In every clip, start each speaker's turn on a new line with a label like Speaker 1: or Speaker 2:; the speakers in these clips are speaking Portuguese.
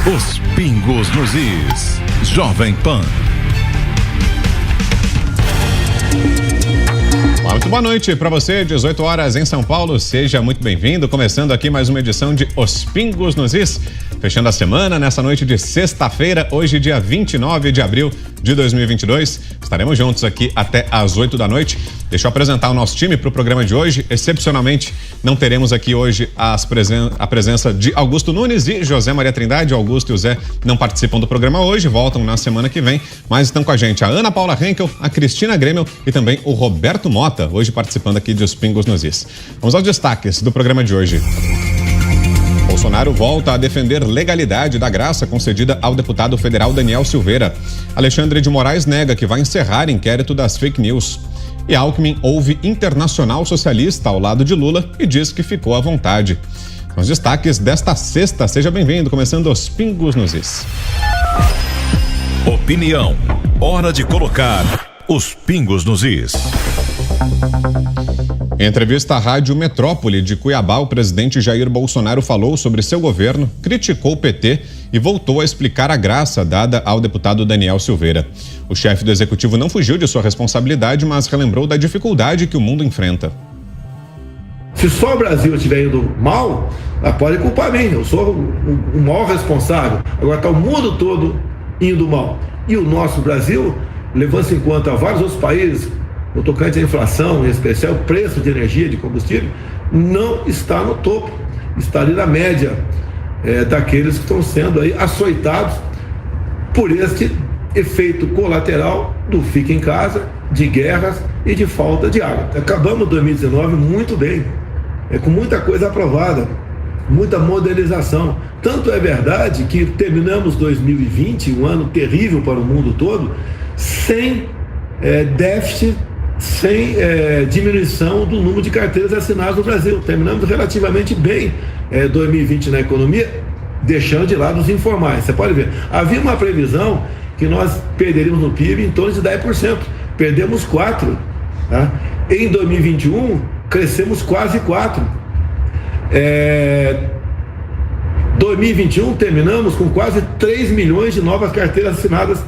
Speaker 1: Os pingos nos is. Jovem Pan.
Speaker 2: Muito boa noite para você, 18 horas em São Paulo. Seja muito bem-vindo. Começando aqui mais uma edição de Os Pingos nos Is. Fechando a semana nessa noite de sexta-feira, hoje dia 29 de abril de 2022. Estaremos juntos aqui até às 8 da noite. Deixa eu apresentar o nosso time para o programa de hoje. Excepcionalmente, não teremos aqui hoje a presença de Augusto Nunes e José Maria Trindade. O Augusto e o Zé não participam do programa hoje, voltam na semana que vem, mas estão com a gente a Ana Paula Henkel, a Cristina Grêmio e também o Roberto Mota, hoje participando aqui de Os Pingos nos Is. Vamos aos destaques do programa de hoje. Bolsonaro volta a defender legalidade da graça concedida ao deputado federal Daniel Silveira. Alexandre de Moraes nega que vai encerrar inquérito das fake news. E Alckmin ouve Internacional Socialista ao lado de Lula e diz que ficou à vontade. São os destaques desta sexta. Seja bem-vindo, começando Os Pingos nos Is.
Speaker 1: Opinião. Hora de colocar os pingos nos is.
Speaker 2: Em entrevista à Rádio Metrópole de Cuiabá, o presidente Jair Bolsonaro falou sobre seu governo, criticou o PT e voltou a explicar a graça dada ao deputado Daniel Silveira. O chefe do executivo não fugiu de sua responsabilidade, mas relembrou da dificuldade que o mundo enfrenta.
Speaker 3: Se só o Brasil estiver indo mal, pode culpar mim, eu sou o maior responsável. Agora está o mundo todo indo mal. E o nosso Brasil, levando-se em conta vários outros países, no tocante à inflação, em especial o preço de energia, de combustível, não está no topo, está ali na média daqueles que estão sendo aí açoitados por este efeito colateral do fica em casa, de guerras e de falta de água. Acabamos 2019 muito bem, com muita coisa aprovada, muita modernização. Tanto é verdade que terminamos 2020, um ano terrível para o mundo todo, sem déficit, sem diminuição do número de carteiras assinadas no Brasil. Terminamos relativamente bem 2020 na economia, deixando de lado os informais. Você pode ver, havia uma previsão que nós perderíamos no PIB em torno de 10%. Perdemos 4%. Tá? Em 2021, crescemos quase 4%. 2021, terminamos com quase 3 milhões de novas carteiras assinadas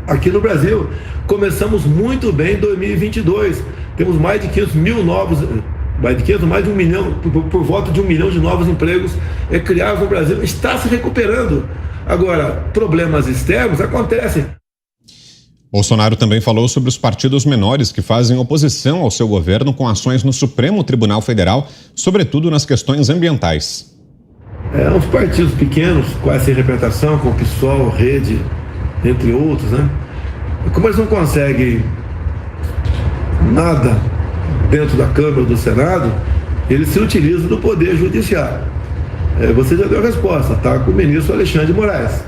Speaker 3: aqui no Brasil. Começamos muito bem em 2022. Temos mais de 500 mil novos, mais de 1 milhão, por volta de 1 milhão de novos empregos criados no Brasil. Está se recuperando. Agora, problemas externos acontecem.
Speaker 2: Bolsonaro também falou sobre os partidos menores que fazem oposição ao seu governo com ações no Supremo Tribunal Federal, sobretudo nas questões ambientais.
Speaker 3: Os partidos pequenos, quase sem representação, como o PSOL, Rede, entre outros, né? Como eles não conseguem nada dentro da Câmara ou do Senado, eles se utilizam do Poder Judiciário. Você já deu a resposta, tá? Com o ministro Alexandre de Moraes.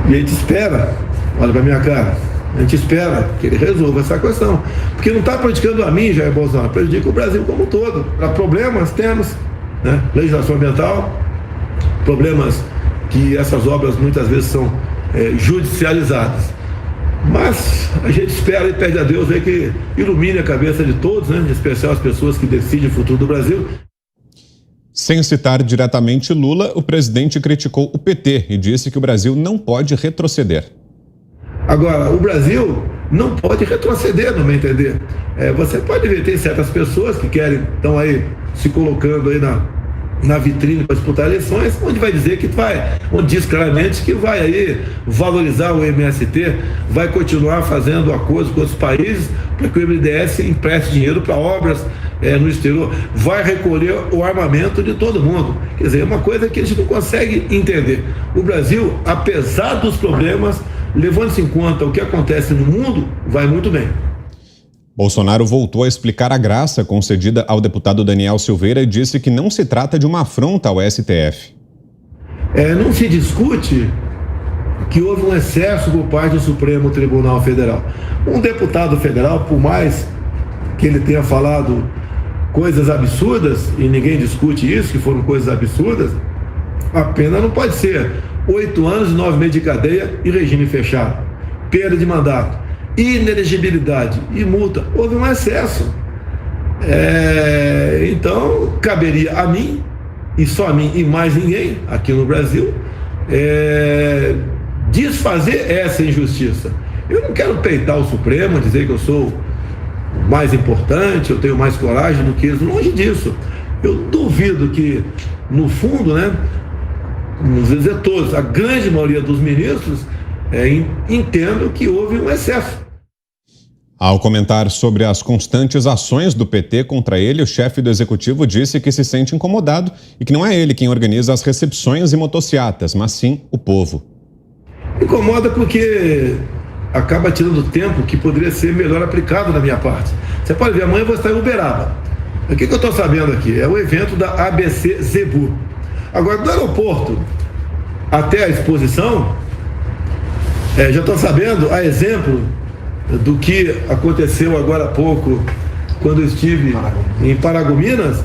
Speaker 3: E a gente espera, olha pra minha cara, a gente espera que ele resolva essa questão. Porque não está prejudicando a mim, Jair Bolsonaro, prejudica o Brasil como um todo. Para problemas temos, né? Legislação ambiental, problemas que essas obras muitas vezes são judicializadas. Mas a gente espera e pede a Deus aí que ilumine a cabeça de todos, né? Em especial as pessoas que decidem o futuro do Brasil.
Speaker 2: Sem citar diretamente Lula, o presidente criticou o PT e disse que o Brasil não pode retroceder.
Speaker 3: Agora, o Brasil não pode retroceder, no meu entender. Você pode ver, tem certas pessoas que estão aí se colocando aí na vitrine para disputar eleições, onde vai dizer que onde diz claramente que vai aí valorizar o MST, vai continuar fazendo acordos com outros países para que o BNDES empreste dinheiro para obras no exterior, vai recolher o armamento de todo mundo. Quer dizer, é uma coisa que a gente não consegue entender. O Brasil, apesar dos problemas, levando-se em conta o que acontece no mundo, vai muito bem.
Speaker 2: Bolsonaro voltou a explicar a graça concedida ao deputado Daniel Silveira e disse que não se trata de uma afronta ao STF.
Speaker 3: Não se discute que houve um excesso por parte do Supremo Tribunal Federal. Um deputado federal, por mais que ele tenha falado coisas absurdas, e ninguém discute isso, que foram coisas absurdas, a pena não pode ser 8 anos e 9 meses de cadeia e regime fechado, perda de mandato, inelegibilidade e multa. Houve um excesso. Então, caberia a mim, e só a mim e mais ninguém aqui no Brasil, desfazer essa injustiça. Eu não quero peitar o Supremo, dizer que eu sou mais importante, eu tenho mais coragem do que eles, longe disso. Eu duvido que, no fundo, né, não vou dizer todos, a grande maioria dos ministros entendam que houve um excesso.
Speaker 2: Ao comentar sobre as constantes ações do PT contra ele, o chefe do executivo disse que se sente incomodado e que não é ele quem organiza as recepções e motociatas, mas sim o povo.
Speaker 3: Incomoda porque acaba tirando tempo que poderia ser melhor aplicado da minha parte. Você pode ver, amanhã eu vou estar em Uberaba. O que eu estou sabendo aqui? É o evento da ABC Zebu. Agora, do aeroporto até a exposição, já estou sabendo, a exemplo do que aconteceu agora há pouco, quando eu estive em Paragominas,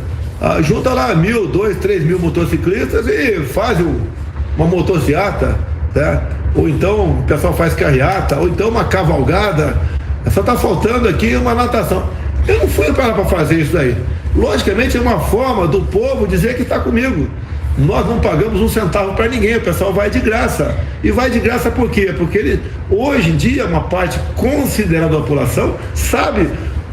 Speaker 3: junta lá 1.000, 2.000, 3.000 motociclistas e faz uma motociata, tá? Ou então o pessoal faz carreata, ou então uma cavalgada. Só está faltando aqui uma natação. Eu não fui para fazer isso daí. Logicamente é uma forma do povo dizer que está comigo. Nós não pagamos um centavo para ninguém, o pessoal vai de graça. E vai de graça por quê? Porque hoje em dia uma parte considerável da população sabe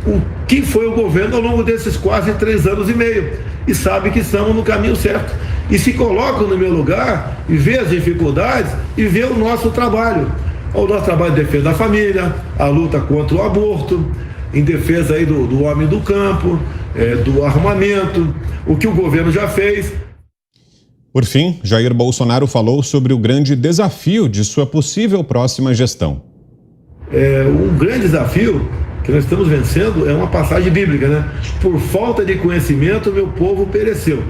Speaker 3: o que foi o governo ao longo desses quase 3 anos e meio e sabe que estamos no caminho certo. E se colocam no meu lugar e vê as dificuldades e vê o nosso trabalho. O nosso trabalho de defesa da família, a luta contra o aborto, em defesa aí do homem do campo, do armamento, o que o governo já fez.
Speaker 2: Por fim, Jair Bolsonaro falou sobre o grande desafio de sua possível próxima gestão.
Speaker 3: Um grande desafio que nós estamos vencendo é uma passagem bíblica, né? Por falta de conhecimento, meu povo pereceu.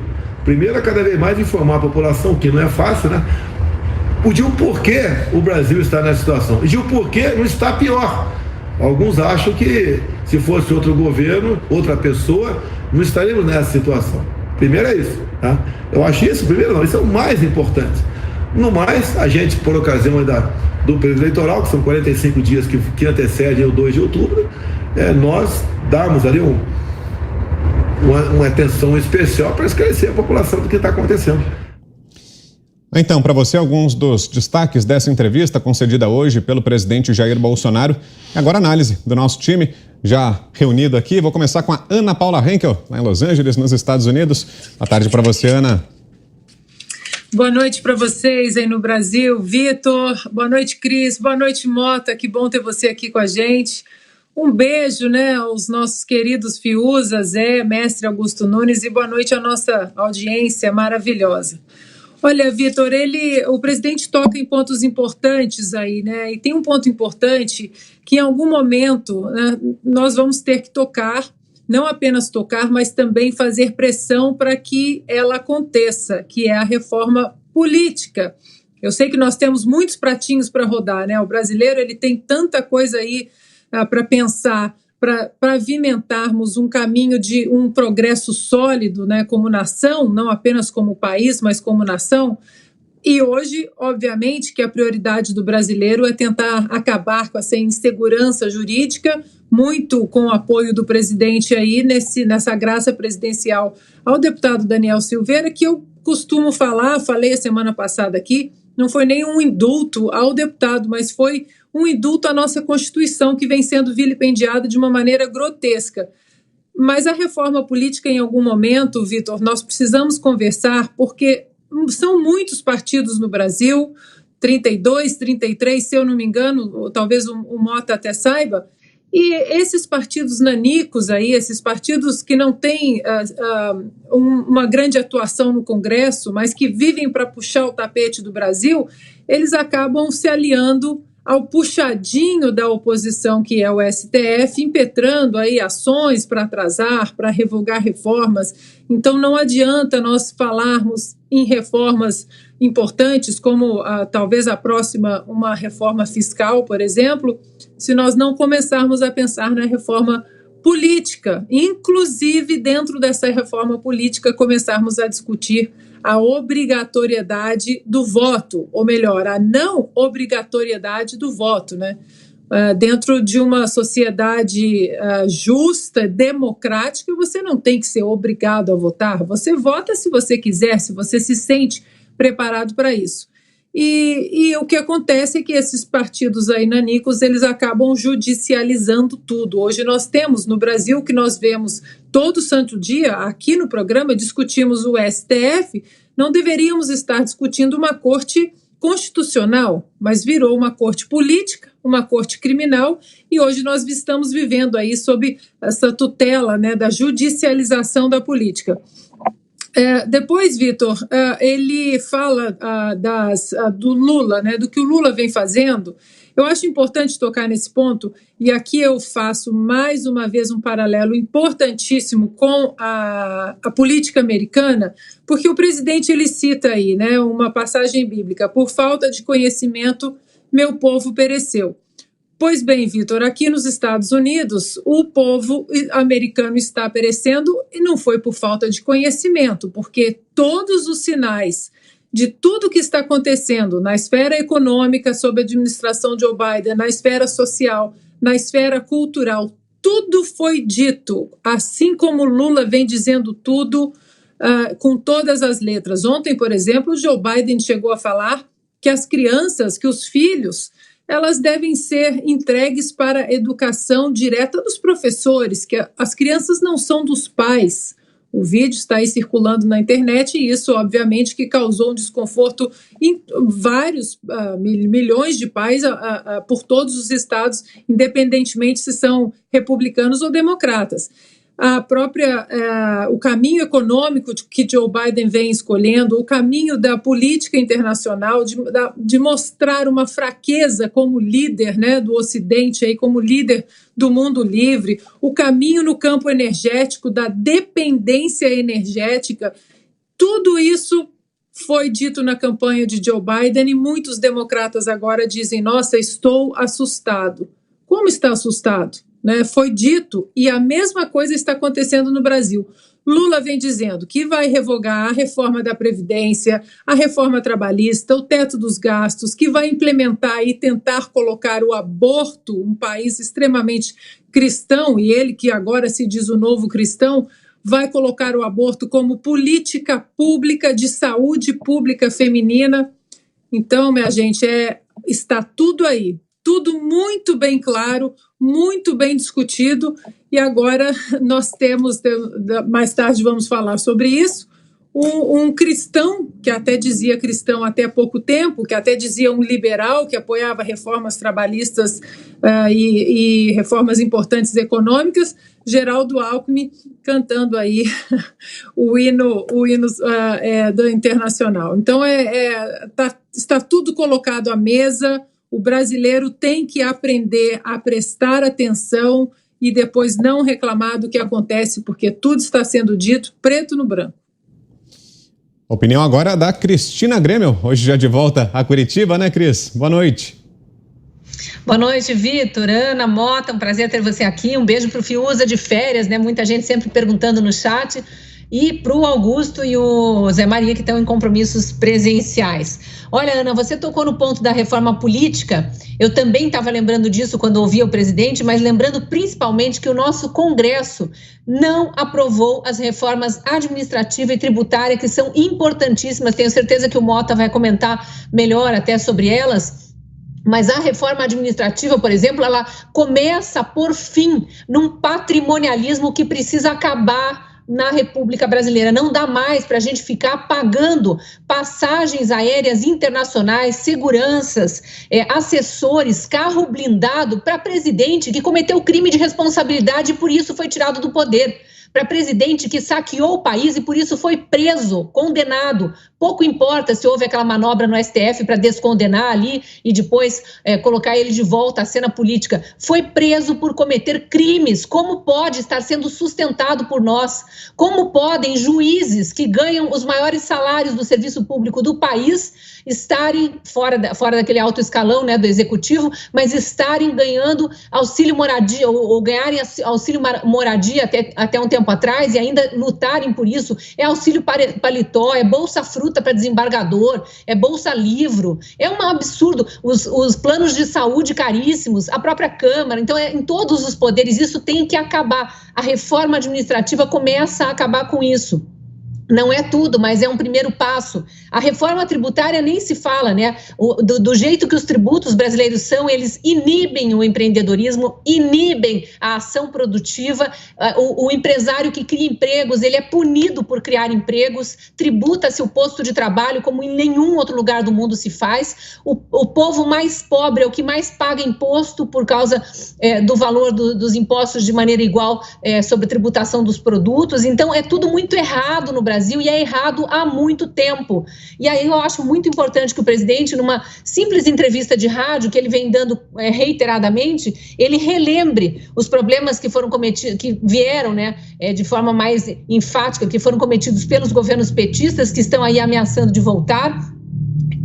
Speaker 3: Primeiro, cada vez mais informar a população, que não é fácil, né? De o porquê o Brasil está nessa situação. E de o porquê não está pior. Alguns acham que se fosse outro governo, outra pessoa, não estaríamos nessa situação. Primeiro é isso, tá? Eu acho isso, primeiro não, isso é o mais importante. No mais, a gente, por ocasião do período eleitoral, que são 45 dias que antecedem o 2 de outubro, nós damos ali uma atenção especial para esclarecer a população do que está acontecendo.
Speaker 2: Então, para você, alguns dos destaques dessa entrevista concedida hoje pelo presidente Jair Bolsonaro. Agora, análise do nosso time já reunido aqui. Vou começar com a Ana Paula Henkel, lá em Los Angeles, nos Estados Unidos. Boa tarde para você, Ana.
Speaker 4: Boa noite para vocês aí no Brasil. Vitor, boa noite, Cris, boa noite, Mota. Que bom ter você aqui com a gente. Um beijo, né, aos nossos queridos Fiuza, Zé, Mestre Augusto Nunes, e boa noite à nossa audiência maravilhosa. Olha, Vitor, o presidente toca em pontos importantes aí, né? E tem um ponto importante que em algum momento, né, nós vamos ter que tocar, não apenas tocar, mas também fazer pressão para que ela aconteça, que é a reforma política. Eu sei que nós temos muitos pratinhos para rodar, né? O brasileiro, ele tem tanta coisa aí para pensar, para pavimentarmos um caminho de um progresso sólido, né, como nação, não apenas como país, mas como nação. E hoje, obviamente, que a prioridade do brasileiro é tentar acabar com essa insegurança jurídica, muito com o apoio do presidente aí nessa graça presidencial ao deputado Daniel Silveira, que eu costumo falei a semana passada aqui, não foi nem um indulto ao deputado, mas foi um indulto à nossa Constituição, que vem sendo vilipendiada de uma maneira grotesca. Mas a reforma política, em algum momento, Vitor, nós precisamos conversar, porque são muitos partidos no Brasil, 32, 33, se eu não me engano, talvez o Mota até saiba, e esses partidos nanicos aí, esses partidos que não têm uma grande atuação no Congresso, mas que vivem para puxar o tapete do Brasil, eles acabam se aliando ao puxadinho da oposição, que é o STF, impetrando aí ações para atrasar, para revogar reformas. Então não adianta nós falarmos em reformas importantes, como talvez a próxima, uma reforma fiscal, por exemplo, se nós não começarmos a pensar na reforma política, inclusive dentro dessa reforma política começarmos a discutir a obrigatoriedade do voto, ou melhor, a não obrigatoriedade do voto, né? Dentro de uma sociedade justa, democrática, você não tem que ser obrigado a votar, você vota se você quiser, se você se sente preparado para isso. E o que acontece é que esses partidos aí nanicos, eles acabam judicializando tudo. Hoje nós temos no Brasil, que nós vemos todo santo dia, aqui no programa, discutimos o STF, não deveríamos estar discutindo uma corte constitucional, mas virou uma corte política, uma corte criminal, e hoje nós estamos vivendo aí sob essa tutela, né, da judicialização da política. Depois, Vitor, ele fala do Lula, né, do que o Lula vem fazendo. Eu acho importante tocar nesse ponto, e aqui eu faço mais uma vez um paralelo importantíssimo com a política americana, porque o presidente ele cita aí, né, uma passagem bíblica: por falta de conhecimento, meu povo pereceu. Pois bem, Vitor, aqui nos Estados Unidos, o povo americano está perecendo e não foi por falta de conhecimento, porque todos os sinais de tudo que está acontecendo na esfera econômica, sob a administração de Joe Biden, na esfera social, na esfera cultural, tudo foi dito, assim como Lula vem dizendo tudo com todas as letras. Ontem, por exemplo, Joe Biden chegou a falar que as crianças, que os filhos, elas devem ser entregues para a educação direta dos professores, que as crianças não são dos pais. O vídeo está aí circulando na internet e isso, obviamente, que causou um desconforto em vários milhões de pais por todos os estados, independentemente se são republicanos ou democratas. O caminho econômico que Joe Biden vem escolhendo, o caminho da política internacional, de mostrar uma fraqueza como líder, né, do Ocidente, aí, como líder do mundo livre, o caminho no campo energético, da dependência energética, tudo isso foi dito na campanha de Joe Biden e muitos democratas agora dizem: nossa, estou assustado. Como está assustado? Né, foi dito, e a mesma coisa está acontecendo no Brasil. Lula vem dizendo que vai revogar a reforma da Previdência, a reforma trabalhista, o teto dos gastos, que vai implementar e tentar colocar o aborto, um país extremamente cristão, e ele que agora se diz o novo cristão, vai colocar o aborto como política pública de saúde pública feminina. Então, minha gente, está tudo aí. Tudo muito bem claro, muito bem discutido, e agora nós temos, mais tarde vamos falar sobre isso, um cristão, que até dizia cristão até pouco tempo, que até dizia um liberal, que apoiava reformas trabalhistas e reformas importantes econômicas, Geraldo Alckmin, cantando aí o hino do Internacional. Então, está tudo colocado à mesa. O brasileiro tem que aprender a prestar atenção e depois não reclamar do que acontece, porque tudo está sendo dito preto no branco.
Speaker 2: Opinião agora da Cristina Grêmio, hoje já de volta a Curitiba, né, Cris? Boa noite.
Speaker 5: Boa noite, Vitor, Ana, Mota, um prazer ter você aqui. Um beijo para o Fiuza de férias, né? Muita gente sempre perguntando no chat. E para o Augusto e o Zé Maria, que estão em compromissos presenciais. Olha, Ana, você tocou no ponto da reforma política. Eu também estava lembrando disso quando ouvia o presidente, mas lembrando principalmente que o nosso Congresso não aprovou as reformas administrativa e tributária, que são importantíssimas. Tenho certeza que o Mota vai comentar melhor até sobre elas. Mas a reforma administrativa, por exemplo, ela começa a pôr fim num patrimonialismo que precisa acabar na República Brasileira. Não dá mais para a gente ficar pagando passagens aéreas internacionais, seguranças, assessores, carro blindado para presidente que cometeu crime de responsabilidade e por isso foi tirado do poder. Para presidente que saqueou o país e por isso foi preso, condenado. Pouco importa se houve aquela manobra no STF para descondenar ali e depois colocar ele de volta à cena política. Foi preso por cometer crimes. Como pode estar sendo sustentado por nós? Como podem juízes que ganham os maiores salários do serviço público do país estarem fora daquele alto escalão, né, do executivo, mas estarem ganhando auxílio moradia ou ganharem auxílio moradia até um tempo atrás e ainda lutarem por isso? É auxílio paletó, é bolsa fruta para desembargador, é bolsa livro, é um absurdo. Os planos de saúde caríssimos, a própria Câmara, então em todos os poderes isso tem que acabar. A reforma administrativa começa a acabar com isso. Não é tudo, mas é um primeiro passo. A reforma tributária nem se fala, né? Do jeito que os tributos brasileiros são, eles inibem o empreendedorismo, inibem a ação produtiva. O empresário que cria empregos, ele é punido por criar empregos, tributa-se o posto de trabalho como em nenhum outro lugar do mundo se faz. O povo mais pobre é o que mais paga imposto por causa do valor dos impostos de maneira igual sobre a tributação dos produtos. Então, é tudo muito errado no Brasil e é errado há muito tempo. E aí eu acho muito importante que o presidente, numa simples entrevista de rádio que ele vem dando reiteradamente, ele relembre os problemas que foram cometidos, que vieram, né, de forma mais enfática, que foram cometidos pelos governos petistas que estão aí ameaçando de voltar.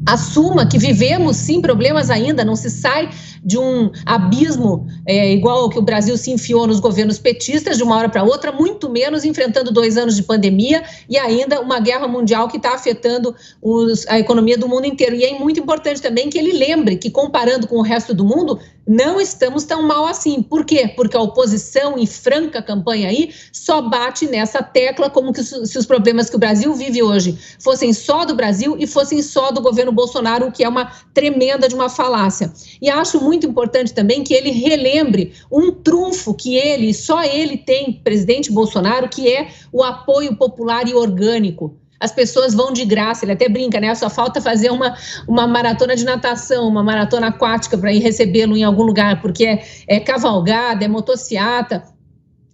Speaker 5: Assuma que vivemos, sim, problemas ainda, não se sai de um abismo igual ao que o Brasil se enfiou nos governos petistas de uma hora para outra, muito menos enfrentando 2 anos de pandemia e ainda uma guerra mundial que está afetando a economia do mundo inteiro. E é muito importante também que ele lembre que, comparando com o resto do mundo, não estamos tão mal assim. Por quê? Porque a oposição, em franca campanha aí, só bate nessa tecla como que se os problemas que o Brasil vive hoje fossem só do Brasil e fossem só do governo Bolsonaro, o que é uma tremenda de uma falácia. E acho muito importante também que ele relembre um trunfo que ele, só ele tem, presidente Bolsonaro, que é o apoio popular e orgânico. As pessoas vão de graça, ele até brinca, né? Só falta fazer uma maratona de natação, uma maratona aquática para ir recebê-lo em algum lugar, porque é cavalgada, é motociata.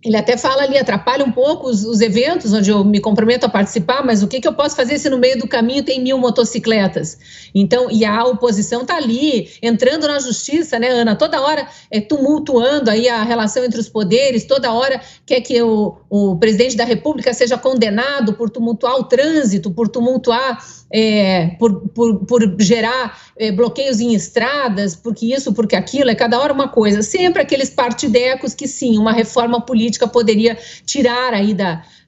Speaker 5: Ele até fala ali, atrapalha um pouco os eventos onde eu me comprometo a participar, mas o que eu posso fazer se no meio do caminho tem 1000 motocicletas? Então, e a oposição está ali, entrando na justiça, né, Ana? Toda hora tumultuando aí a relação entre os poderes, toda hora quer que o presidente da República seja condenado por tumultuar o trânsito, por tumultuar, por gerar bloqueios em estradas, porque isso, porque aquilo, é cada hora uma coisa. Sempre aqueles partidecos que, sim, uma reforma política poderia tirar aí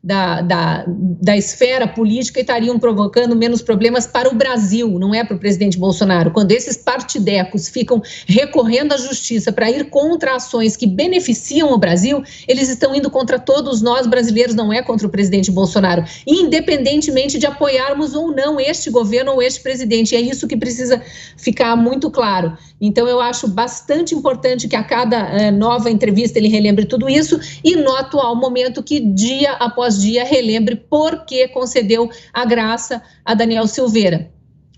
Speaker 5: da esfera política e estariam provocando menos problemas para o Brasil, não é para o presidente Bolsonaro. Quando esses partidecos ficam recorrendo à justiça para ir contra ações que beneficiam o Brasil, eles estão indo contra todos nós brasileiros, não é contra o presidente Bolsonaro, independentemente de apoiarmos ou não este governo ou este presidente. É isso que precisa ficar muito claro. Então, eu acho bastante importante que a cada nova entrevista ele relembre tudo isso e, no atual momento, que dia após dia relembre por que concedeu a graça a Daniel Silveira.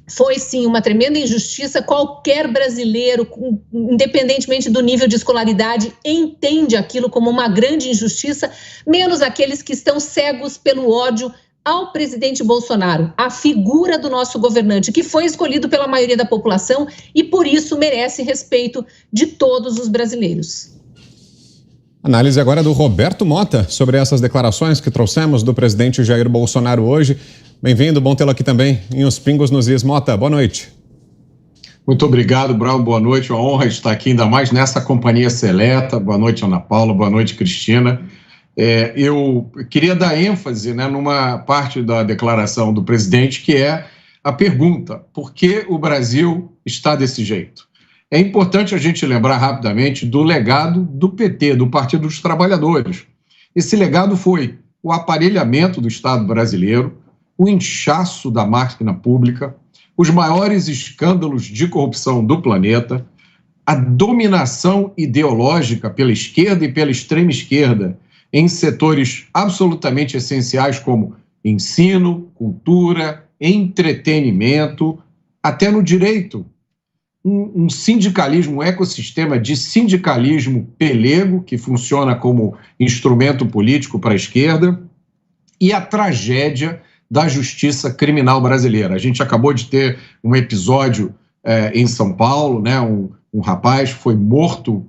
Speaker 5: Foi, sim, uma tremenda injustiça. Qualquer brasileiro, independentemente do nível de escolaridade, entende aquilo como uma grande injustiça, menos aqueles que estão cegos pelo ódio ao presidente Bolsonaro, a figura do nosso governante, que foi escolhido pela maioria da população e, por isso, merece respeito de todos os brasileiros.
Speaker 2: Análise agora do Roberto Mota sobre essas declarações que trouxemos do presidente Jair Bolsonaro hoje. Bem-vindo, bom tê-lo aqui também em Os Pingos nos Is. Mota, boa noite.
Speaker 6: Muito obrigado, Brau, boa noite. Uma honra estar aqui, ainda mais nessa companhia seleta. Boa noite, Ana Paula, boa noite, Cristina. Eu queria dar ênfase, né, numa parte da declaração do presidente, que é a pergunta: por que o Brasil está desse jeito? É importante a gente lembrar rapidamente do legado do PT, do Partido dos Trabalhadores. Esse legado foi o aparelhamento do Estado brasileiro, o inchaço da máquina pública, os maiores escândalos de corrupção do planeta, a dominação ideológica pela esquerda e pela extrema esquerda em setores absolutamente essenciais como ensino, cultura, entretenimento, até no direito. Um sindicalismo, um ecossistema de sindicalismo pelego, que funciona como instrumento político para a esquerda, e a tragédia da justiça criminal brasileira. A gente acabou de ter um episódio em São Paulo, né? Um rapaz foi morto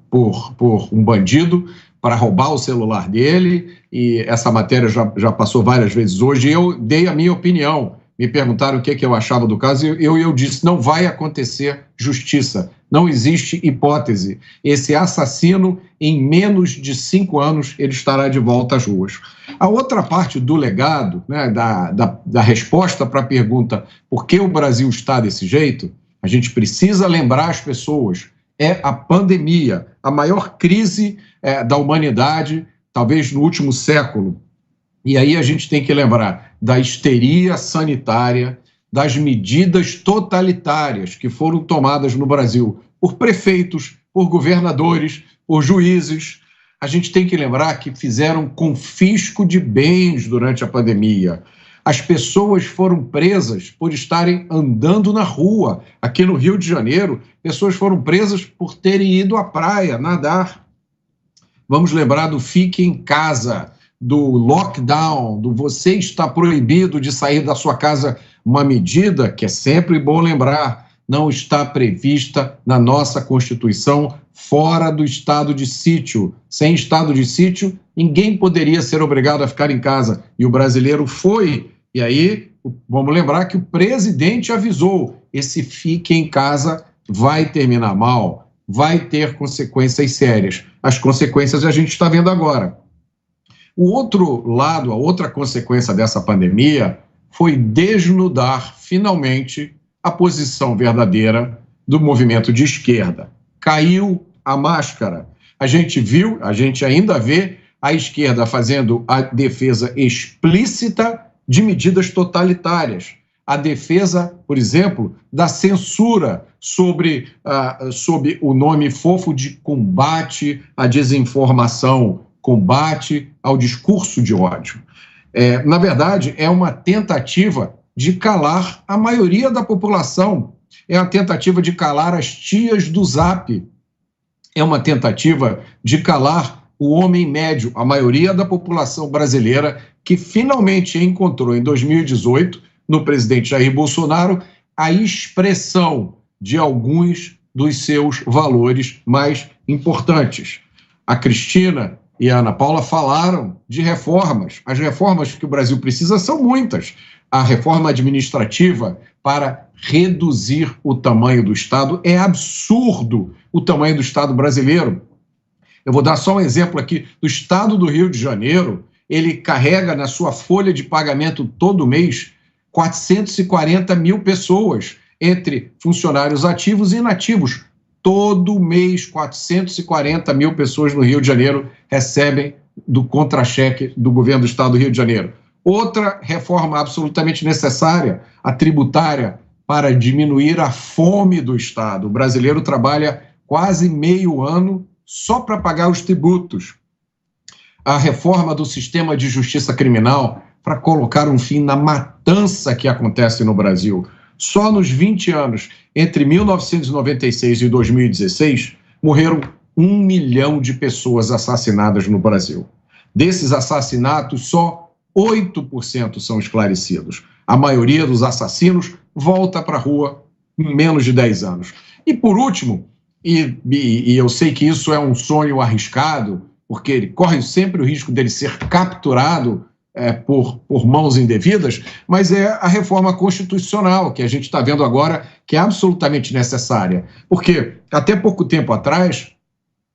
Speaker 6: por um bandido para roubar o celular dele, e essa matéria já passou várias vezes hoje, e eu dei a minha opinião. Me perguntaram o que eu achava do caso, e eu disse: não vai acontecer justiça, não existe hipótese. Esse assassino, em menos de 5 anos, ele estará de volta às ruas. A outra parte do legado, né, da resposta para a pergunta por que o Brasil está desse jeito, a gente precisa lembrar as pessoas: é a pandemia, a maior crise da humanidade, talvez no último século. E aí a gente tem que lembrar, da histeria sanitária, das medidas totalitárias que foram tomadas no Brasil por prefeitos, por governadores, por juízes. A gente tem que lembrar que fizeram confisco de bens durante a pandemia. As pessoas foram presas por estarem andando na rua. Aqui no Rio de Janeiro, pessoas foram presas por terem ido à praia nadar. Vamos lembrar do fique em casa, do lockdown, do você está proibido de sair da sua casa, uma medida que é sempre bom lembrar, não está prevista na nossa Constituição fora do estado de sítio. Sem estado de sítio, ninguém poderia ser obrigado a ficar em casa. E o brasileiro foi. E aí, vamos lembrar que o presidente avisou, esse fique em casa vai terminar mal, vai ter consequências sérias. As consequências a gente está vendo agora. O outro lado, a outra consequência dessa pandemia foi desnudar, finalmente, a posição verdadeira do movimento de esquerda. Caiu a máscara. A gente viu, a gente ainda vê a esquerda fazendo a defesa explícita de medidas totalitárias. A defesa, por exemplo, da censura sob o nome fofo de combate à desinformação, combate ao discurso de ódio. Na verdade, é uma tentativa de calar a maioria da população. É uma tentativa de calar as tias do Zap. É uma tentativa de calar o homem médio, a maioria da população brasileira, que finalmente encontrou em 2018, no presidente Jair Bolsonaro, a expressão de alguns dos seus valores mais importantes. A Cristina e a Ana Paula falaram de reformas. As reformas que o Brasil precisa são muitas. A reforma administrativa para reduzir o tamanho do Estado. É absurdo o tamanho do Estado brasileiro. Eu vou dar só um exemplo aqui. Do Estado do Rio de Janeiro, ele carrega na sua folha de pagamento todo mês 440 mil pessoas, entre funcionários ativos e inativos. Todo mês, 440 mil pessoas no Rio de Janeiro recebem do contra-cheque do governo do Estado do Rio de Janeiro. Outra reforma absolutamente necessária, a tributária, para diminuir a fome do Estado. O brasileiro trabalha quase meio ano só para pagar os tributos. A reforma do sistema de justiça criminal para colocar um fim na matança que acontece no Brasil. Só nos 20 anos, entre 1996 e 2016, morreram 1 milhão de pessoas assassinadas no Brasil. Desses assassinatos, só 8% são esclarecidos. A maioria dos assassinos volta para a rua em menos de 10 anos. E por último, e eu sei que isso é um sonho arriscado, porque ele corre sempre o risco dele ser capturado por mãos indevidas, mas é a reforma constitucional que a gente está vendo agora, que é absolutamente necessária. Porque até pouco tempo atrás,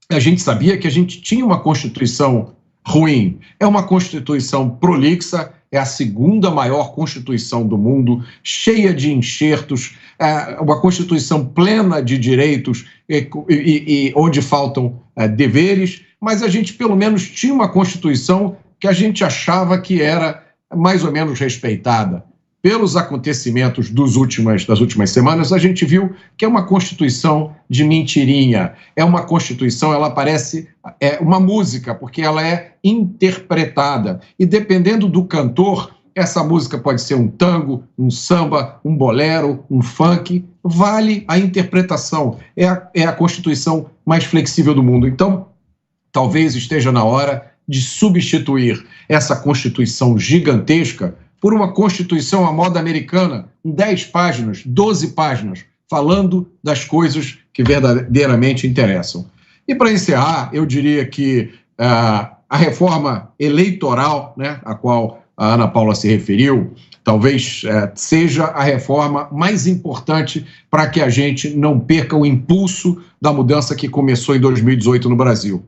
Speaker 6: a gente sabia que a gente tinha uma Constituição ruim. É uma Constituição prolixa, é a segunda maior Constituição do mundo, cheia de enxertos, uma Constituição plena de direitos e onde faltam deveres, mas a gente pelo menos tinha uma Constituição que a gente achava que era mais ou menos respeitada. Pelos acontecimentos das últimas semanas, a gente viu que é uma Constituição de mentirinha. É uma Constituição, ela parece uma música, porque ela é interpretada. E dependendo do cantor, essa música pode ser um tango, um samba, um bolero, um funk. Vale a interpretação. É a Constituição mais flexível do mundo. Então, talvez esteja na hora de substituir essa Constituição gigantesca por uma Constituição à moda americana, em 10 páginas, 12 páginas, falando das coisas que verdadeiramente interessam. E para encerrar, eu diria que a reforma eleitoral, né, a qual a Ana Paula se referiu, talvez seja a reforma mais importante para que a gente não perca o impulso da mudança que começou em 2018 no Brasil.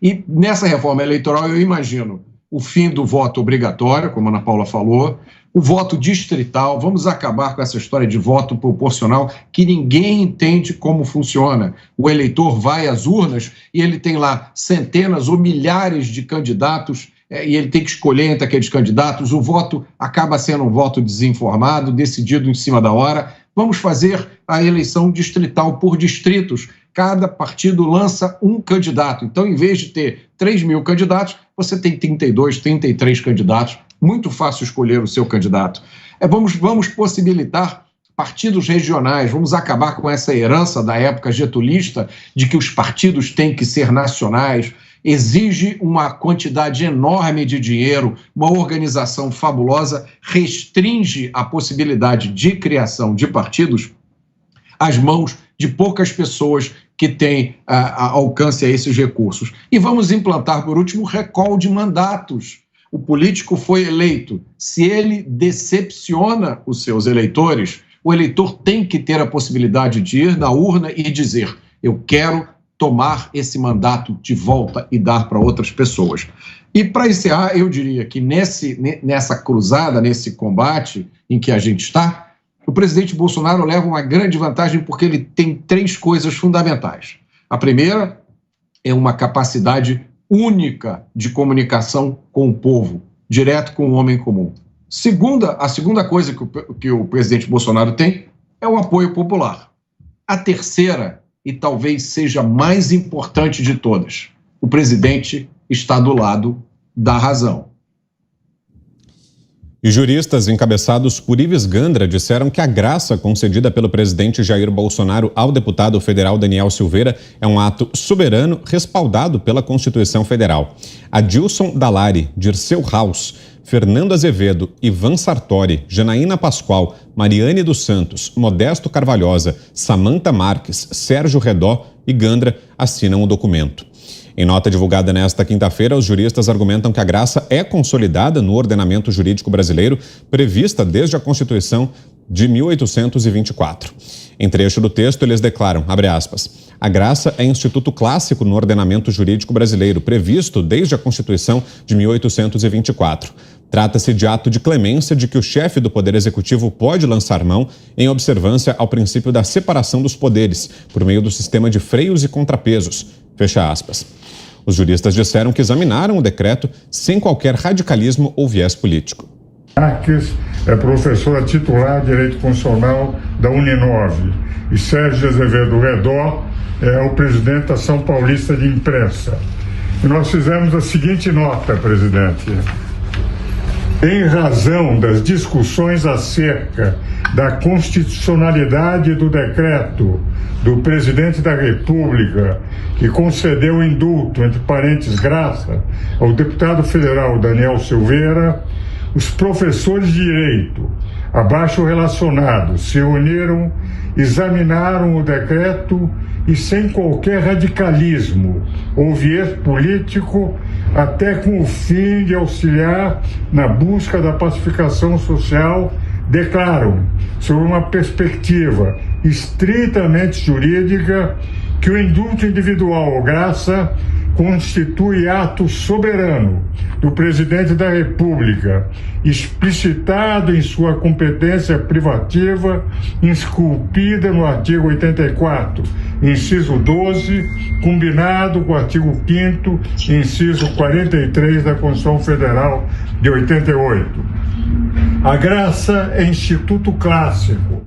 Speaker 6: E nessa reforma eleitoral eu imagino o fim do voto obrigatório, como a Ana Paula falou, o voto distrital, vamos acabar com essa história de voto proporcional que ninguém entende como funciona. O eleitor vai às urnas e ele tem lá centenas ou milhares de candidatos e ele tem que escolher entre aqueles candidatos, o voto acaba sendo um voto desinformado, decidido em cima da hora. Vamos fazer a eleição distrital por distritos. Cada partido lança um candidato. Então, em vez de ter 3 mil candidatos, você tem 32, 33 candidatos. Muito fácil escolher o seu candidato. Vamos possibilitar partidos regionais, vamos acabar com essa herança da época getulista de que os partidos têm que ser nacionais. Exige uma quantidade enorme de dinheiro, uma organização fabulosa, restringe a possibilidade de criação de partidos às mãos de poucas pessoas que têm alcance a esses recursos. E vamos implantar, por último, o recall de mandatos. O político foi eleito. Se ele decepciona os seus eleitores, o eleitor tem que ter a possibilidade de ir na urna e dizer: eu quero tomar esse mandato de volta e dar para outras pessoas. E para encerrar, eu diria que nessa cruzada, nesse combate em que a gente está, o presidente Bolsonaro leva uma grande vantagem porque ele tem 3 coisas fundamentais. A primeira é uma capacidade única de comunicação com o povo, direto com o homem comum. A segunda coisa que o presidente Bolsonaro tem é o apoio popular. A terceira, e talvez seja mais importante de todas, o presidente está do lado da razão.
Speaker 2: E juristas encabeçados por Ives Gandra disseram que a graça concedida pelo presidente Jair Bolsonaro ao deputado federal Daniel Silveira é um ato soberano respaldado pela Constituição Federal. Adilson Dalari, Dirceu Haus, Fernando Azevedo, Ivan Sartori, Janaína Pascoal, Mariane dos Santos, Modesto Carvalhosa, Samantha Marques, Sérgio Redó e Gandra assinam o documento. Em nota divulgada nesta quinta-feira, os juristas argumentam que a graça é consolidada no ordenamento jurídico brasileiro, prevista desde a Constituição de 1824. Em trecho do texto, eles declaram, abre aspas, a graça é instituto clássico no ordenamento jurídico brasileiro, previsto desde a Constituição de 1824. Trata-se de ato de clemência de que o chefe do Poder Executivo pode lançar mão em observância ao princípio da separação dos poderes, por meio do sistema de freios e contrapesos. Fecha aspas. Os juristas disseram que examinaram o decreto sem qualquer radicalismo ou viés político.
Speaker 7: Marques é professora titular de Direito Constitucional da Uninove e Sérgio Azevedo Redó é o presidente da Ação Paulista de Imprensa. E nós fizemos a seguinte nota, presidente. Em razão das discussões acerca da constitucionalidade do decreto do presidente da República que concedeu indulto, entre parênteses, graça, ao deputado federal Daniel Silveira, os professores de direito, abaixo relacionados, se uniram, examinaram o decreto e sem qualquer radicalismo ou viés político, até com o fim de auxiliar na busca da pacificação social, declaram, sob uma perspectiva estritamente jurídica, que o indulto individual ou graça constitui ato soberano do presidente da República, explicitado em sua competência privativa, esculpida no artigo 84, inciso 12, combinado com o artigo 5º, inciso 43 da Constituição Federal de 88. A graça é instituto clássico.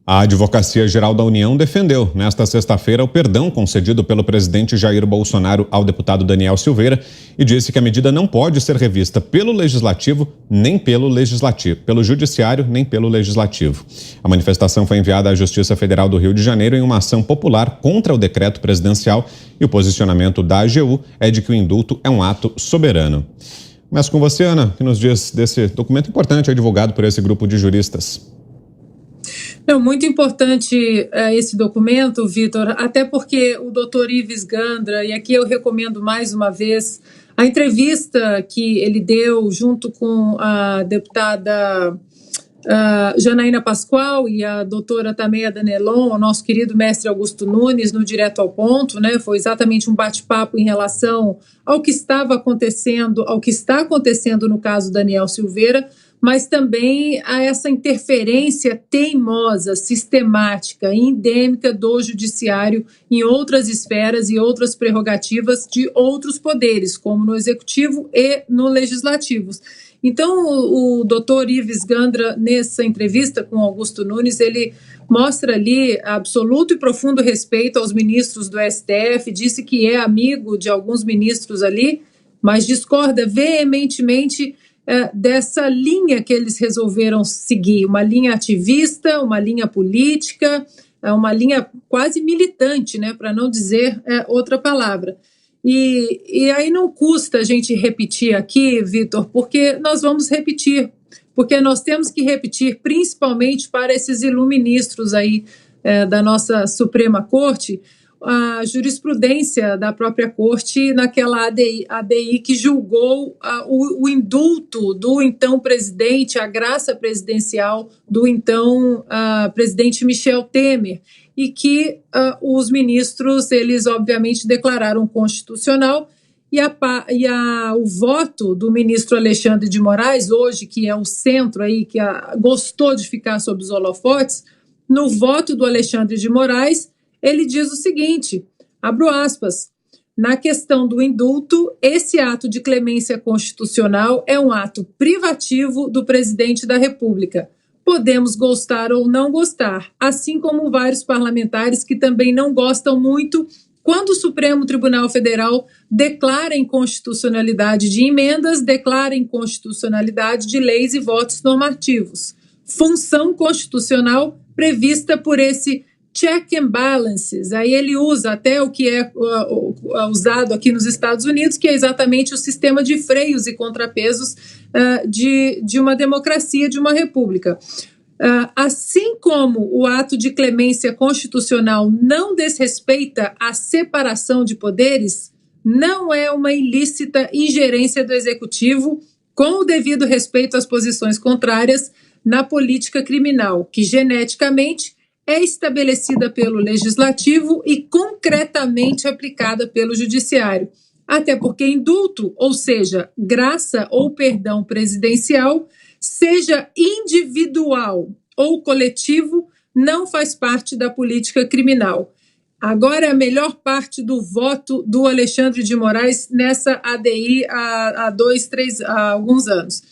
Speaker 2: A Advocacia Geral da União defendeu, nesta sexta-feira, o perdão concedido pelo presidente Jair Bolsonaro ao deputado Daniel Silveira e disse que a medida não pode ser revista pelo Legislativo, nem pelo Judiciário, nem pelo Legislativo. A manifestação foi enviada à Justiça Federal do Rio de Janeiro em uma ação popular contra o decreto presidencial e o posicionamento da AGU é de que o indulto é um ato soberano. Começo com você, Ana, que nos diz desse documento importante divulgado por esse grupo de juristas.
Speaker 4: Não, muito importante esse documento, Vitor, até porque o doutor Ives Gandra, e aqui eu recomendo mais uma vez a entrevista que ele deu junto com a deputada Janaína Pascoal e a doutora Tameia Danelon, o nosso querido mestre Augusto Nunes, no Direto ao Ponto, né? Foi exatamente um bate-papo em relação ao que estava acontecendo, ao que está acontecendo no caso Daniel Silveira, mas também a essa interferência teimosa, sistemática e endêmica do judiciário em outras esferas e outras prerrogativas de outros poderes, como no executivo e no legislativo. Então, o doutor Ives Gandra, nessa entrevista com Augusto Nunes, ele mostra ali absoluto e profundo respeito aos ministros do STF, disse que é amigo de alguns ministros ali, mas discorda veementemente dessa linha que eles resolveram seguir, uma linha ativista, uma linha política, uma linha quase militante, né, para não dizer outra palavra. E aí não custa a gente repetir aqui, Vitor, porque nós vamos repetir, porque nós temos que repetir principalmente para esses iluministros aí da nossa Suprema Corte, a jurisprudência da própria Corte naquela ADI que julgou o indulto do então presidente, a graça presidencial do então presidente Michel Temer, e que os ministros, eles obviamente declararam constitucional, e o voto do ministro Alexandre de Moraes, hoje, que é o centro aí, que gostou de ficar sob os holofotes, no voto do Alexandre de Moraes, ele diz o seguinte, abro aspas, na questão do indulto, esse ato de clemência constitucional é um ato privativo do presidente da República. Podemos gostar ou não gostar, assim como vários parlamentares que também não gostam muito quando o Supremo Tribunal Federal declara inconstitucionalidade de emendas, declara inconstitucionalidade de leis e votos normativos. Função constitucional prevista por esse check and balances, aí ele usa até o que é usado aqui nos Estados Unidos, que é exatamente o sistema de freios e contrapesos de uma democracia, de uma república. Assim como o ato de clemência constitucional não desrespeita a separação de poderes, não é uma ilícita ingerência do Executivo com o devido respeito às posições contrárias na política criminal, que geneticamente é estabelecida pelo Legislativo e concretamente aplicada pelo Judiciário. Até porque indulto, ou seja, graça ou perdão presidencial, seja individual ou coletivo, não faz parte da política criminal. Agora é a melhor parte do voto do Alexandre de Moraes nessa ADI há alguns anos.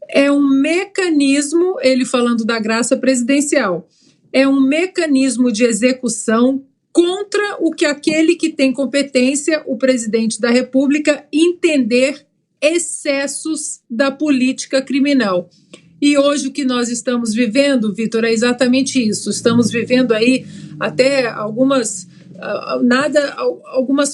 Speaker 4: É um mecanismo, ele falando da graça presidencial, é um mecanismo de execução contra o que aquele que tem competência, o presidente da República, entender excessos da política criminal. E hoje o que nós estamos vivendo, Vitor, é exatamente isso. Estamos vivendo aí até algumas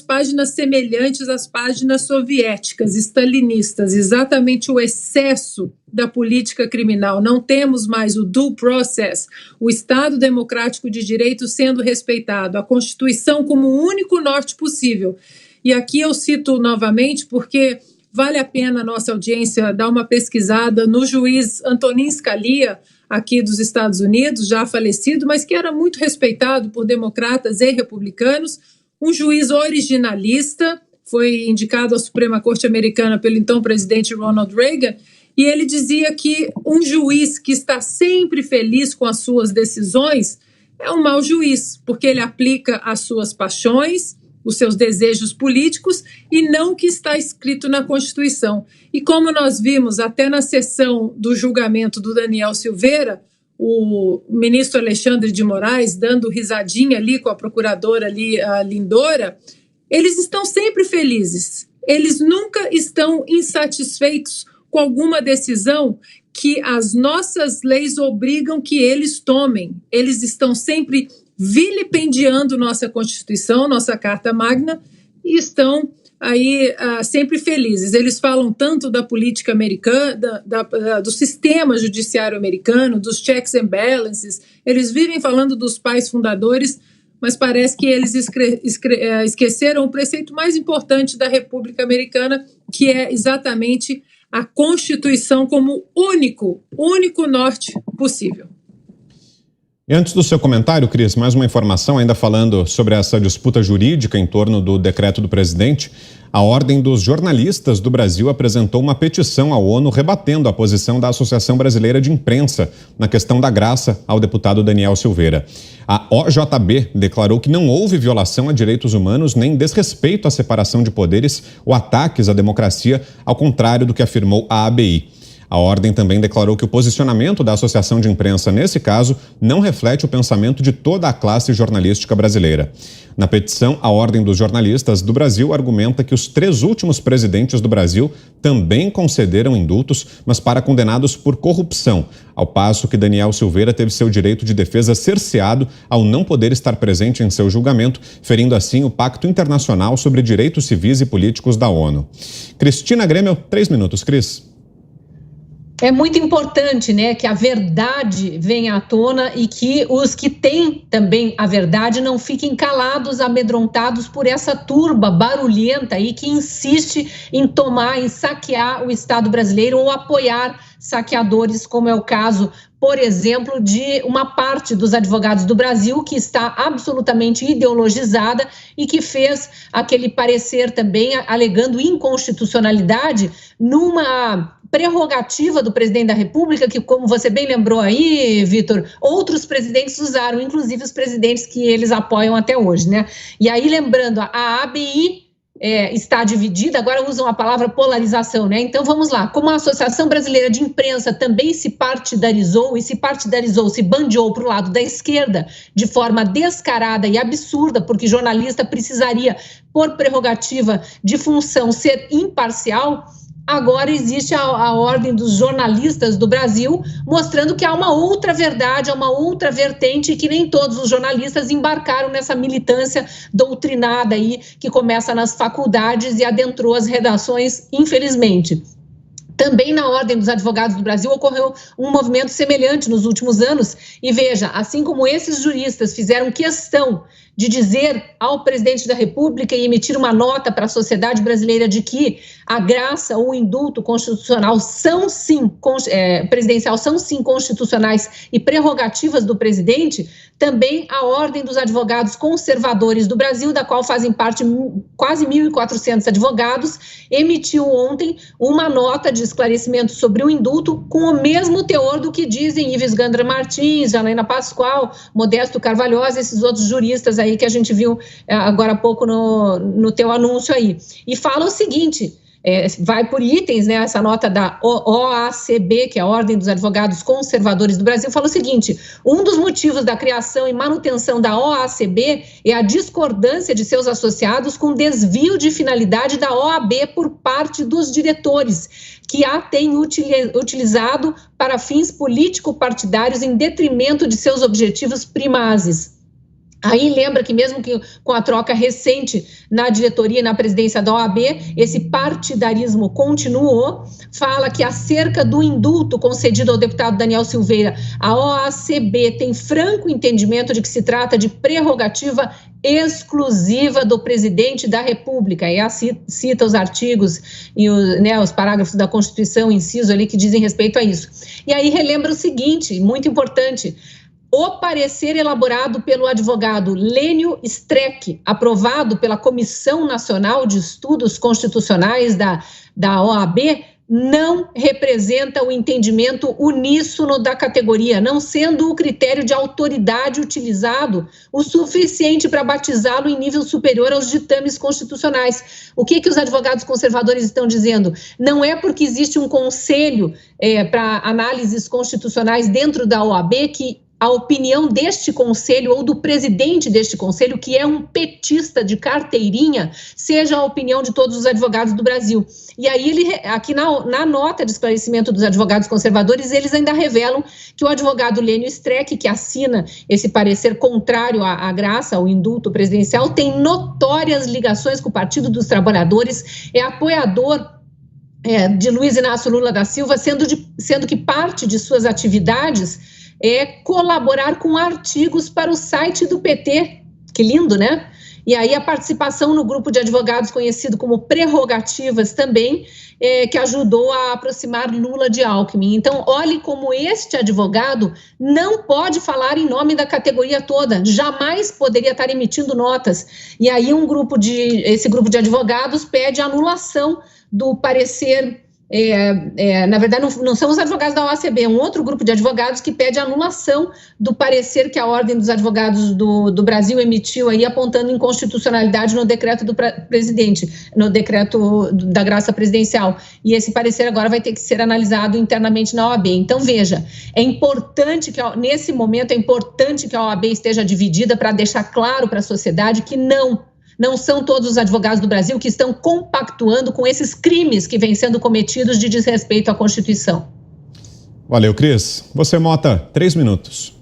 Speaker 4: páginas semelhantes às páginas soviéticas, stalinistas, exatamente o excesso da política criminal. Não temos mais o due process, o Estado democrático de direito sendo respeitado, a Constituição como o único norte possível. E aqui eu cito novamente porque vale a pena a nossa audiência dar uma pesquisada no juiz Antonin Scalia, aqui dos Estados Unidos, já falecido, mas que era muito respeitado por democratas e republicanos, um juiz originalista, foi indicado à Suprema Corte Americana pelo então presidente Ronald Reagan, e ele dizia que um juiz que está sempre feliz com as suas decisões é um mau juiz, porque ele aplica as suas paixões, os seus desejos políticos e não o que está escrito na Constituição. E como nós vimos até na sessão do julgamento do Daniel Silveira, o ministro Alexandre de Moraes dando risadinha ali com a procuradora ali, a Lindora, eles estão sempre felizes. Eles nunca estão insatisfeitos com alguma decisão que as nossas leis obrigam que eles tomem. Eles estão sempre vilipendiando nossa Constituição, nossa Carta Magna, e estão aí sempre felizes. Eles falam tanto da política americana, do sistema judiciário americano, dos checks and balances, eles vivem falando dos pais fundadores, mas parece que eles esqueceram o preceito mais importante da República Americana, que é exatamente a Constituição como único norte possível.
Speaker 2: E antes do seu comentário, Cris, mais uma informação, ainda falando sobre essa disputa jurídica em torno do decreto do presidente. A Ordem dos Jornalistas do Brasil apresentou uma petição à ONU rebatendo a posição da Associação Brasileira de Imprensa na questão da graça ao deputado Daniel Silveira. A OJB declarou que não houve violação a direitos humanos nem desrespeito à separação de poderes ou ataques à democracia, ao contrário do que afirmou a ABI. A Ordem também declarou que o posicionamento da Associação de Imprensa, nesse caso, não reflete o pensamento de toda a classe jornalística brasileira. Na petição, a Ordem dos Jornalistas do Brasil argumenta que os 3 últimos presidentes do Brasil também concederam indultos, mas para condenados por corrupção, ao passo que Daniel Silveira teve seu direito de defesa cerceado ao não poder estar presente em seu julgamento, ferindo assim o Pacto Internacional sobre Direitos Civis e Políticos da ONU. Cristina Grêmio, 3 minutos, Cris.
Speaker 5: É muito importante, né, que a verdade venha à tona e que os que têm também a verdade não fiquem calados, amedrontados por essa turba barulhenta aí que insiste em tomar, em saquear o Estado brasileiro ou apoiar saqueadores, como é o caso, por exemplo, de uma parte dos advogados do Brasil que está absolutamente ideologizada e que fez aquele parecer também alegando inconstitucionalidade numa prerrogativa do presidente da República, que, como você bem lembrou aí, Vitor, outros presidentes usaram, inclusive os presidentes que eles apoiam até hoje, né? E aí, lembrando, a ABI está dividida, agora usam a palavra polarização, né? Então, vamos lá. Como a Associação Brasileira de Imprensa também se partidarizou, se bandeou para o lado da esquerda de forma descarada e absurda, porque jornalista precisaria, por prerrogativa de função, ser imparcial. Agora existe a Ordem dos Jornalistas do Brasil, mostrando que há uma outra verdade, há uma outra vertente, que nem todos os jornalistas embarcaram nessa militância doutrinada aí, que começa nas faculdades e adentrou as redações, infelizmente. Também na Ordem dos Advogados do Brasil ocorreu um movimento semelhante nos últimos anos. E veja, assim como esses juristas fizeram questão de dizer ao presidente da República e emitir uma nota para a sociedade brasileira de que a graça ou o indulto constitucional presidencial são sim constitucionais e prerrogativas do presidente, também a Ordem dos Advogados Conservadores do Brasil, da qual fazem parte quase 1.400 advogados, emitiu ontem uma nota de esclarecimento sobre o indulto com o mesmo teor do que dizem Ives Gandra Martins, Janaína Pascoal, Modesto Carvalhosa, esses outros juristas aí que a gente viu agora há pouco no teu anúncio aí. E fala o seguinte, vai por itens, né, essa nota da OACB, que é a Ordem dos Advogados Conservadores do Brasil, fala o seguinte: um dos motivos da criação e manutenção da OACB é a discordância de seus associados com desvio de finalidade da OAB por parte dos diretores, que a têm utilizado para fins político-partidários em detrimento de seus objetivos primazes. Aí lembra que mesmo que com a troca recente na diretoria e na presidência da OAB, esse partidarismo continuou. Fala que acerca do indulto concedido ao deputado Daniel Silveira, a OACB tem franco entendimento de que se trata de prerrogativa exclusiva do presidente da República. E cita os artigos e os parágrafos da Constituição, inciso ali, que dizem respeito a isso. E aí relembra o seguinte, muito importante: o parecer elaborado pelo advogado Lênio Streck, aprovado pela Comissão Nacional de Estudos Constitucionais da OAB, não representa o entendimento uníssono da categoria, não sendo o critério de autoridade utilizado o suficiente para batizá-lo em nível superior aos ditames constitucionais. O que os advogados conservadores estão dizendo? Não é porque existe um conselho para análises constitucionais dentro da OAB que a opinião deste conselho ou do presidente deste conselho, que é um petista de carteirinha, seja a opinião de todos os advogados do Brasil. E aí, aqui na nota de esclarecimento dos advogados conservadores, eles ainda revelam que o advogado Lênio Streck, que assina esse parecer contrário à graça, ao indulto presidencial, tem notórias ligações com o Partido dos Trabalhadores, é apoiador de Luiz Inácio Lula da Silva, sendo que parte de suas atividades é colaborar com artigos para o site do PT. Que lindo, né? E aí a participação no grupo de advogados conhecido como prerrogativas também, que ajudou a aproximar Lula de Alckmin. Então, olhe como este advogado não pode falar em nome da categoria toda, jamais poderia estar emitindo notas. E aí esse grupo de advogados pede anulação do parecer. Na verdade, não são os advogados da OACB, é um outro grupo de advogados que pede anulação do parecer que a Ordem dos Advogados do Brasil emitiu aí, apontando inconstitucionalidade no decreto do presidente, no decreto da graça presidencial. E esse parecer agora vai ter que ser analisado internamente na OAB. Então, veja, é importante que, nesse momento, a OAB esteja dividida para deixar claro para a sociedade que não são todos os advogados do Brasil que estão compactuando com esses crimes que vêm sendo cometidos de desrespeito à Constituição.
Speaker 2: Valeu, Cris. Você, Mota, 3 minutos.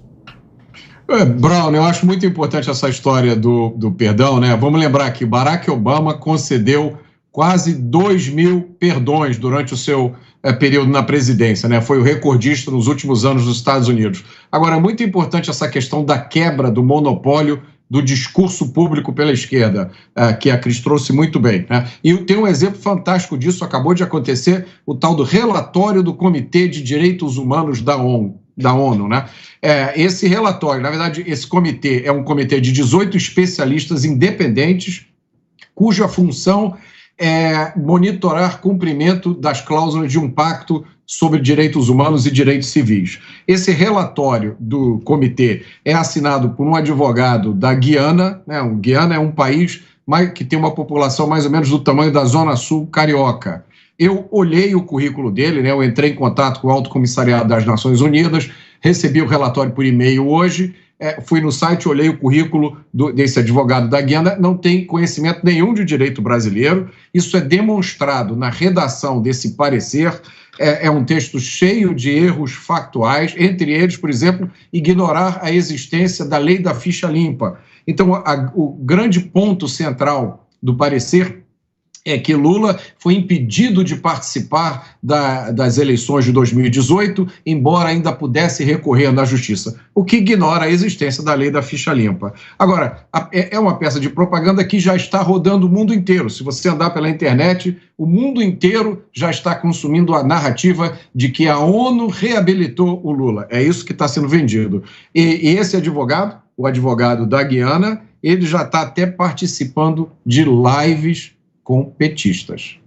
Speaker 6: Brown, eu acho muito importante essa história do perdão, né? Vamos lembrar que Barack Obama concedeu quase 2.000 perdões durante o seu período na presidência, né? Foi o recordista nos últimos anos dos Estados Unidos. Agora, é muito importante essa questão da quebra do monopólio do discurso público pela esquerda, que a Cris trouxe muito bem, né? E tem um exemplo fantástico disso, acabou de acontecer, o tal do relatório do Comitê de Direitos Humanos da ONU, né? Esse relatório, na verdade, esse comitê é um comitê de 18 especialistas independentes, cuja função é monitorar cumprimento das cláusulas de um pacto sobre direitos humanos e direitos civis. Esse relatório do comitê é assinado por um advogado da Guiana, né? Guiana é um país que tem uma população mais ou menos do tamanho da Zona Sul carioca. Eu olhei o currículo dele, né? Eu entrei em contato com o Alto Comissariado das Nações Unidas, recebi o relatório por e-mail hoje, fui no site, olhei o currículo desse advogado da Guiana, não tem conhecimento nenhum de direito brasileiro, isso é demonstrado na redação desse parecer. É um texto cheio de erros factuais, entre eles, por exemplo, ignorar a existência da lei da ficha limpa. Então, o grande ponto central do parecer é que Lula foi impedido de participar das eleições de 2018, embora ainda pudesse recorrer na justiça, o que ignora a existência da lei da ficha limpa. Agora, é uma peça de propaganda que já está rodando o mundo inteiro. Se você andar pela internet, o mundo inteiro já está consumindo a narrativa de que a ONU reabilitou o Lula. É isso que está sendo vendido. E esse advogado, o advogado da Guiana, ele já está até participando de lives com petistas.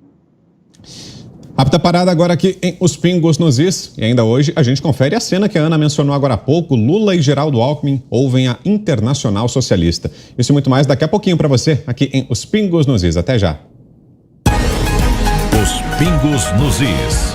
Speaker 2: Rápida parada agora aqui em Os Pingos nos Is. E ainda hoje a gente confere a cena que a Ana mencionou agora há pouco. Lula e Geraldo Alckmin ouvem a Internacional Socialista. Isso e muito mais daqui a pouquinho para você aqui em Os Pingos nos Is. Até já.
Speaker 1: Os Pingos nos Is.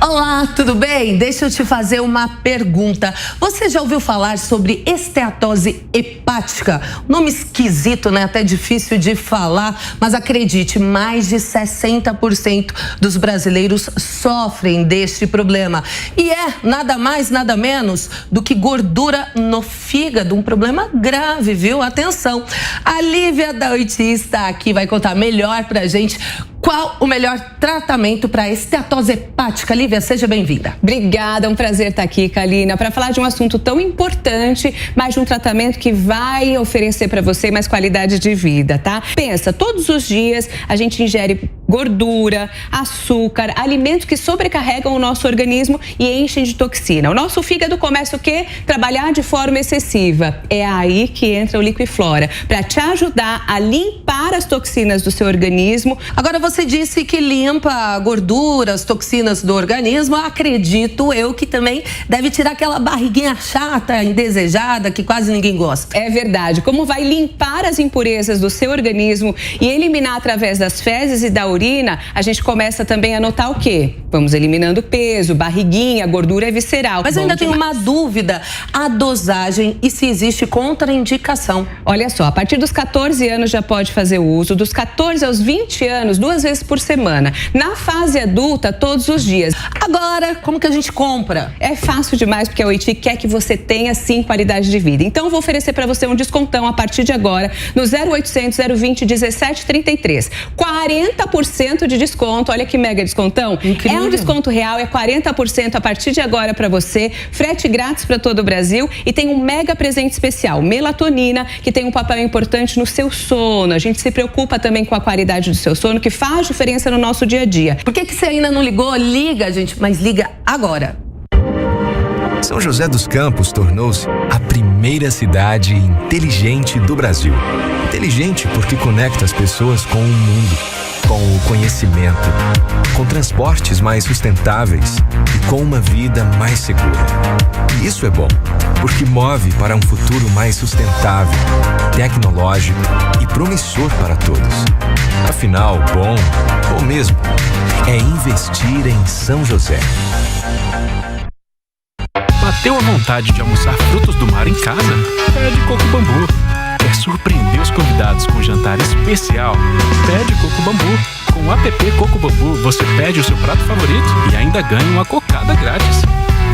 Speaker 8: Olá, tudo bem? Deixa eu te fazer uma pergunta. Você já ouviu falar sobre esteatose hepática? Nome esquisito, né? Até difícil de falar, mas acredite, mais de 60% dos brasileiros sofrem deste problema. E é nada mais, nada menos do que gordura no fígado, um problema grave, viu? Atenção, a Lívia Dauti está aqui, vai contar melhor pra gente qual o melhor tratamento para esteatose hepática. Lívia, seja bem-vinda.
Speaker 9: Obrigada, é um prazer estar aqui, Kalina, para falar de um assunto tão importante, mas de um tratamento que vai oferecer para você mais qualidade de vida, tá? Pensa, todos os dias a gente ingere gordura, açúcar, alimentos que sobrecarregam o nosso organismo e enchem de toxina. O nosso fígado começa o quê? Trabalhar de forma excessiva. É aí que entra o Liquiflora, para te ajudar a limpar as toxinas do seu organismo.
Speaker 8: Agora, você disse que limpa a gordura, as toxinas do organismo. Acredito eu que também deve tirar aquela barriguinha chata, indesejada, que quase ninguém gosta.
Speaker 9: É verdade. Como vai limpar as impurezas do seu organismo e eliminar através das fezes e da urina, a gente começa também a notar o quê? Vamos eliminando peso, barriguinha, gordura visceral.
Speaker 8: Mas eu ainda tenho uma dúvida, a dosagem e se existe contraindicação.
Speaker 9: Olha só, a partir dos 14 anos já pode fazer o uso, dos 14 aos 20 anos, 2 vezes por semana. Na fase adulta, todos os dias.
Speaker 8: Agora, como que a gente compra?
Speaker 9: É fácil demais, porque a Oiti quer que você tenha, sim, qualidade de vida. Então, eu vou oferecer para você um descontão a partir de agora, no 0800 020 1733. 40% 40% de desconto. Olha que mega descontão.
Speaker 8: Incrível.
Speaker 9: É um desconto real, é 40% a partir de agora para você. Frete grátis para todo o Brasil e tem um mega presente especial, melatonina, que tem um papel importante no seu sono. A gente se preocupa também com a qualidade do seu sono, que faz diferença no nosso dia a dia.
Speaker 8: Por que você ainda não ligou? Liga, gente, mas liga agora.
Speaker 10: São José dos Campos tornou-se a primeira cidade inteligente do Brasil. Inteligente porque conecta as pessoas com o mundo, com o conhecimento, com transportes mais sustentáveis e com uma vida mais segura. E isso é bom, porque move para um futuro mais sustentável, tecnológico e promissor para todos. Afinal, bom mesmo, é investir em São José.
Speaker 11: Bateu a vontade de almoçar frutos do mar em casa? Pede Coco Bambu. Quer surpreender os convidados com um jantar especial? Pede Coco Bambu. Com o app Coco Bambu, você pede o seu prato favorito e ainda ganha uma cocada grátis.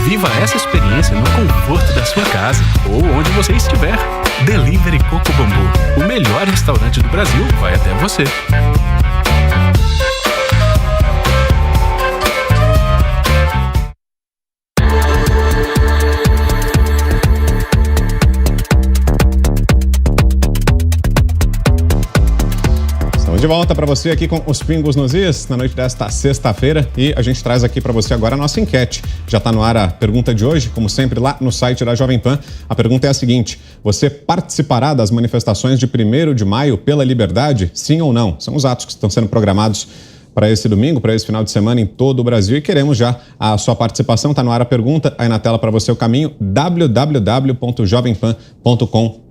Speaker 11: Viva essa experiência no conforto da sua casa ou onde você estiver. Delivery Coco Bambu. O melhor restaurante do Brasil vai até você.
Speaker 2: De volta para você aqui com os Pingos nos Is, na noite desta sexta-feira, e a gente traz aqui para você agora a nossa enquete. Já está no ar a pergunta de hoje, como sempre lá no site da Jovem Pan. A pergunta é a seguinte: você participará das manifestações de 1º de maio pela liberdade? Sim ou não? São os atos que estão sendo programados para esse domingo, para esse final de semana em todo o Brasil, e queremos já a sua participação. Está no ar a pergunta, aí na tela para você o caminho, www.jovempan.com.br,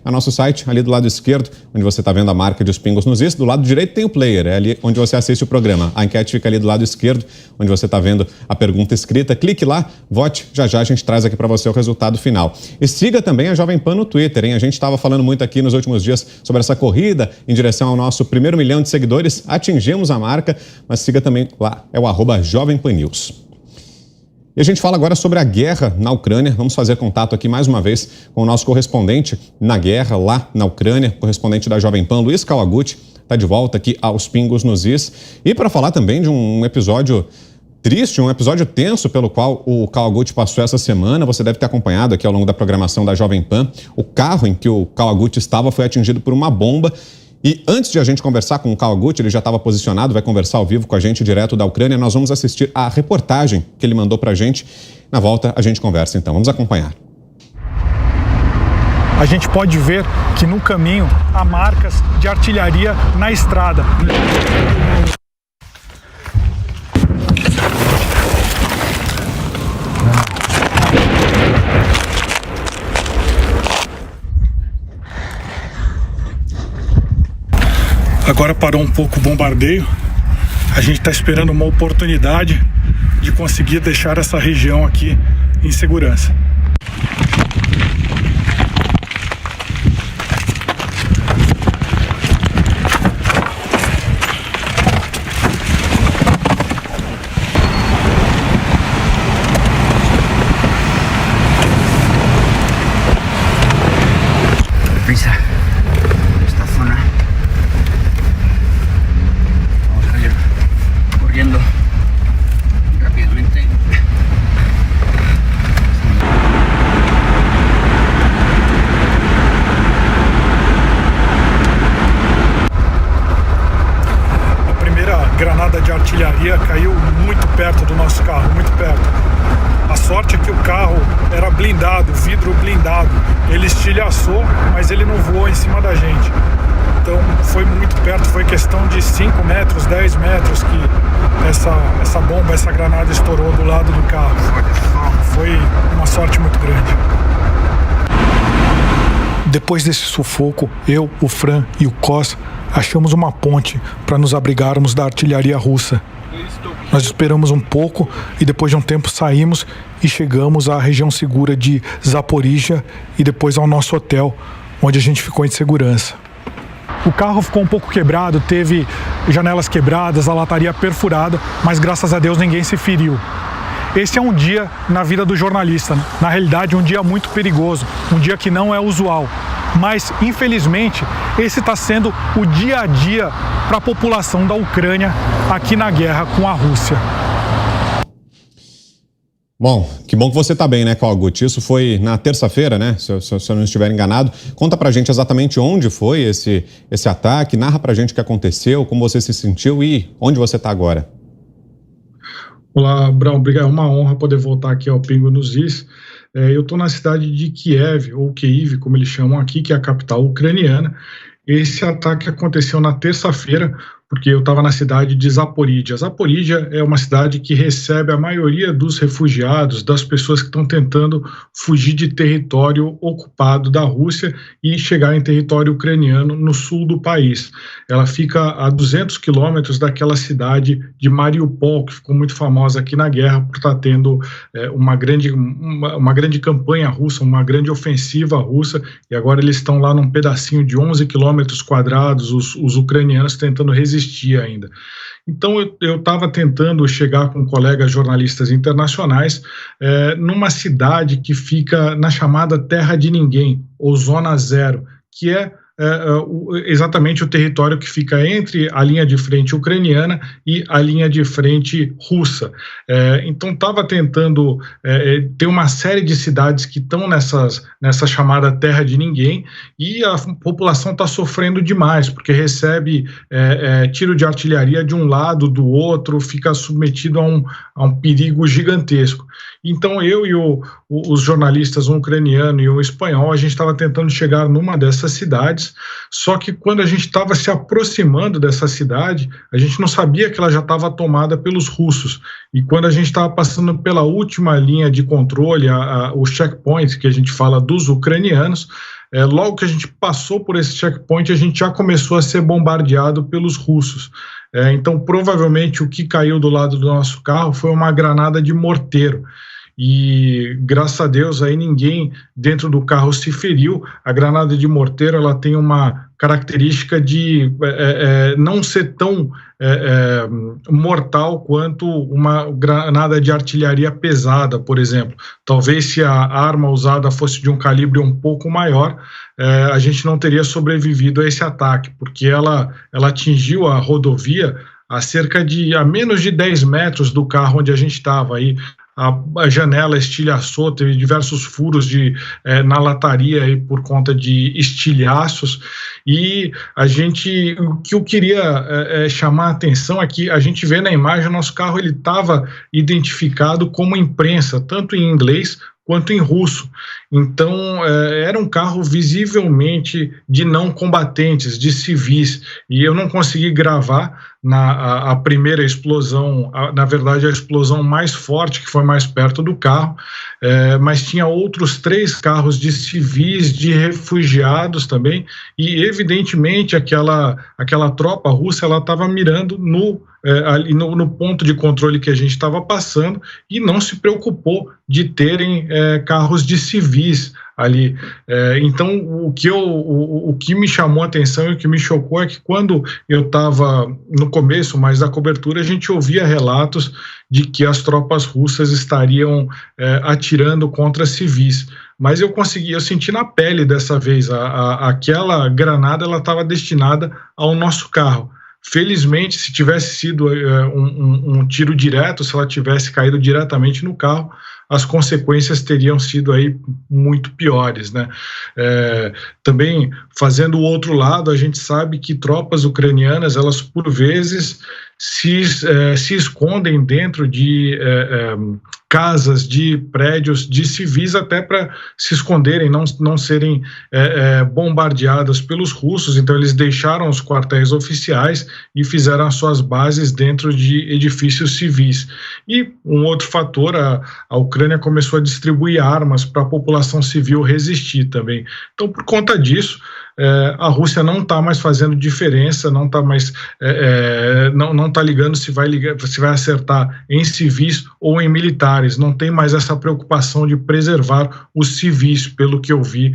Speaker 2: é nosso site, ali do lado esquerdo, onde você está vendo a marca de Os Pingos nos Is. Do lado direito tem o player, é ali onde você assiste o programa. A enquete fica ali do lado esquerdo, onde você está vendo a pergunta escrita. Clique lá, vote, já a gente traz aqui para você o resultado final. E siga também a Jovem Pan no Twitter, hein? A gente estava falando muito aqui nos últimos dias sobre essa corrida em direção ao nosso 1º milhão de seguidores. Atingimos a marca, mas siga também lá, é o @JovemPanNews. E a gente fala agora sobre a guerra na Ucrânia. Vamos fazer contato aqui mais uma vez com o nosso correspondente na guerra lá na Ucrânia, correspondente da Jovem Pan, Luiz Kawaguchi, está de volta aqui aos Pingos nos Is. E para falar também de um episódio triste, um episódio tenso pelo qual o Kawaguchi passou essa semana. Você deve ter acompanhado aqui ao longo da programação da Jovem Pan. O carro em que o Kawaguchi estava foi atingido por uma bomba. E antes de a gente conversar com o Kawaguchi, ele já estava posicionado, vai conversar ao vivo com a gente direto da Ucrânia. Nós vamos assistir a reportagem que ele mandou pra gente. Na volta a gente conversa então, vamos acompanhar.
Speaker 12: A gente pode ver que no caminho há marcas de artilharia na estrada. Agora parou um pouco o bombardeio. A gente está esperando uma oportunidade de conseguir deixar essa região aqui em segurança.
Speaker 13: Prisa. Esta zona. Vamos a ir corriendo rápidamente. A primeira granada de artilharia caiu muito perto do nosso carro, muito perto. A sorte é que o carro era blindado, vidro blindado. Ele estilhaçou, mas ele não voou em cima da gente. Então foi muito perto, foi questão de 5 metros, 10 metros que essa bomba, essa granada estourou do lado do carro. Foi uma sorte muito grande. Depois desse sufoco, eu, o Fran e o Cos achamos uma ponte para nos abrigarmos da artilharia russa. Nós esperamos um pouco e depois de um tempo saímos e chegamos à região segura de Zaporizhia e depois ao nosso hotel, onde a gente ficou em segurança. O carro ficou um pouco quebrado, teve janelas quebradas, a lataria perfurada, mas graças a Deus ninguém se feriu. Esse é um dia na vida do jornalista, na realidade um dia muito perigoso, um dia que não é usual. mas infelizmente esse está sendo o dia a dia para a população da Ucrânia aqui na guerra com a Rússia.
Speaker 2: Bom, que bom que você está bem, né, Kogut? Isso foi na terça-feira, né? Se eu não estiver enganado. Conta pra gente exatamente onde foi esse ataque, narra pra gente o que aconteceu, como você se sentiu e onde você está agora.
Speaker 12: Olá, Brão, obrigado. É uma honra poder voltar aqui ao Pingo nos Is. Eu estou na cidade de Kiev, ou Kyiv, como eles chamam aqui, que é a capital ucraniana. Esse ataque aconteceu na terça-feira, porque eu estava na cidade de Zaporídia. Zaporídia é uma cidade que recebe a maioria dos refugiados, das pessoas que estão tentando fugir de território ocupado da Rússia e chegar em território ucraniano no sul do país. Ela fica a 200 quilômetros daquela cidade de Mariupol, que ficou muito famosa aqui na guerra por estar tendo uma grande campanha russa, uma grande ofensiva russa, e agora eles estão lá num pedacinho de 11 quilômetros quadrados, os ucranianos tentando resistir ainda. Então eu estava tentando chegar com colegas jornalistas internacionais numa cidade que fica na chamada Terra de Ninguém, ou Zona Zero, que é exatamente o território que fica entre a linha de frente ucraniana e a linha de frente russa. Então estava tentando ter uma série de cidades que estão nessa chamada Terra de Ninguém, e a população está sofrendo demais, porque recebe tiro de artilharia de um lado, do outro, fica submetido a um perigo gigantesco. Então eu e os jornalistas, um ucraniano e um espanhol, a gente estava tentando chegar numa dessas cidades, só que quando a gente estava se aproximando dessa cidade, a gente não sabia que ela já estava tomada pelos russos. E quando a gente estava passando pela última linha de controle, o checkpoint que a gente fala dos ucranianos, logo que a gente passou por esse checkpoint, a gente já começou a ser bombardeado pelos russos. Então, provavelmente, o que caiu do lado do nosso carro foi uma granada de morteiro. E, graças a Deus, aí ninguém dentro do carro se feriu. A granada de morteiro, ela tem uma característica de não ser tão mortal quanto uma granada de artilharia pesada, por exemplo. Talvez se a arma usada fosse de um calibre um pouco maior, a gente não teria sobrevivido a esse ataque, porque ela atingiu a rodovia a menos de 10 metros do carro onde a gente estava. Aí a janela estilhaçou, teve diversos furos na lataria aí por conta de estilhaços, e o que eu queria chamar a atenção é que a gente vê na imagem, o nosso carro ele estava identificado como imprensa, tanto em inglês quanto em russo. Então, era um carro visivelmente de não combatentes, de civis, e eu não consegui gravar a primeira explosão, na verdade a explosão mais forte, que foi mais perto do carro, mas tinha outros 3 carros de civis, de refugiados também, e evidentemente aquela tropa russa, ela estava mirando ali no ponto de controle que a gente estava passando, e não se preocupou de terem carros de civis ali. Então, o que me chamou a atenção e o que me chocou é que quando eu estava no começo mais da cobertura, a gente ouvia relatos de que as tropas russas estariam atirando contra civis. Mas eu senti na pele dessa vez, aquela granada ela estava destinada ao nosso carro. Felizmente, se tivesse sido um tiro direto, se ela tivesse caído diretamente no carro, as consequências teriam sido aí muito piores, né? Também, fazendo o outro lado, a gente sabe que tropas ucranianas, elas por vezes se escondem dentro de casas, de prédios, de civis, até para se esconderem, não serem bombardeadas pelos russos. Então eles deixaram os quartéis oficiais e fizeram as suas bases dentro de edifícios civis. E um outro fator, a Ucrânia começou a distribuir armas para a população civil resistir também. Então, por conta disso, a Rússia não está mais fazendo diferença, não está mais não está ligando se vai acertar em civis ou em militares, não tem mais essa preocupação de preservar os civis, pelo que eu vi,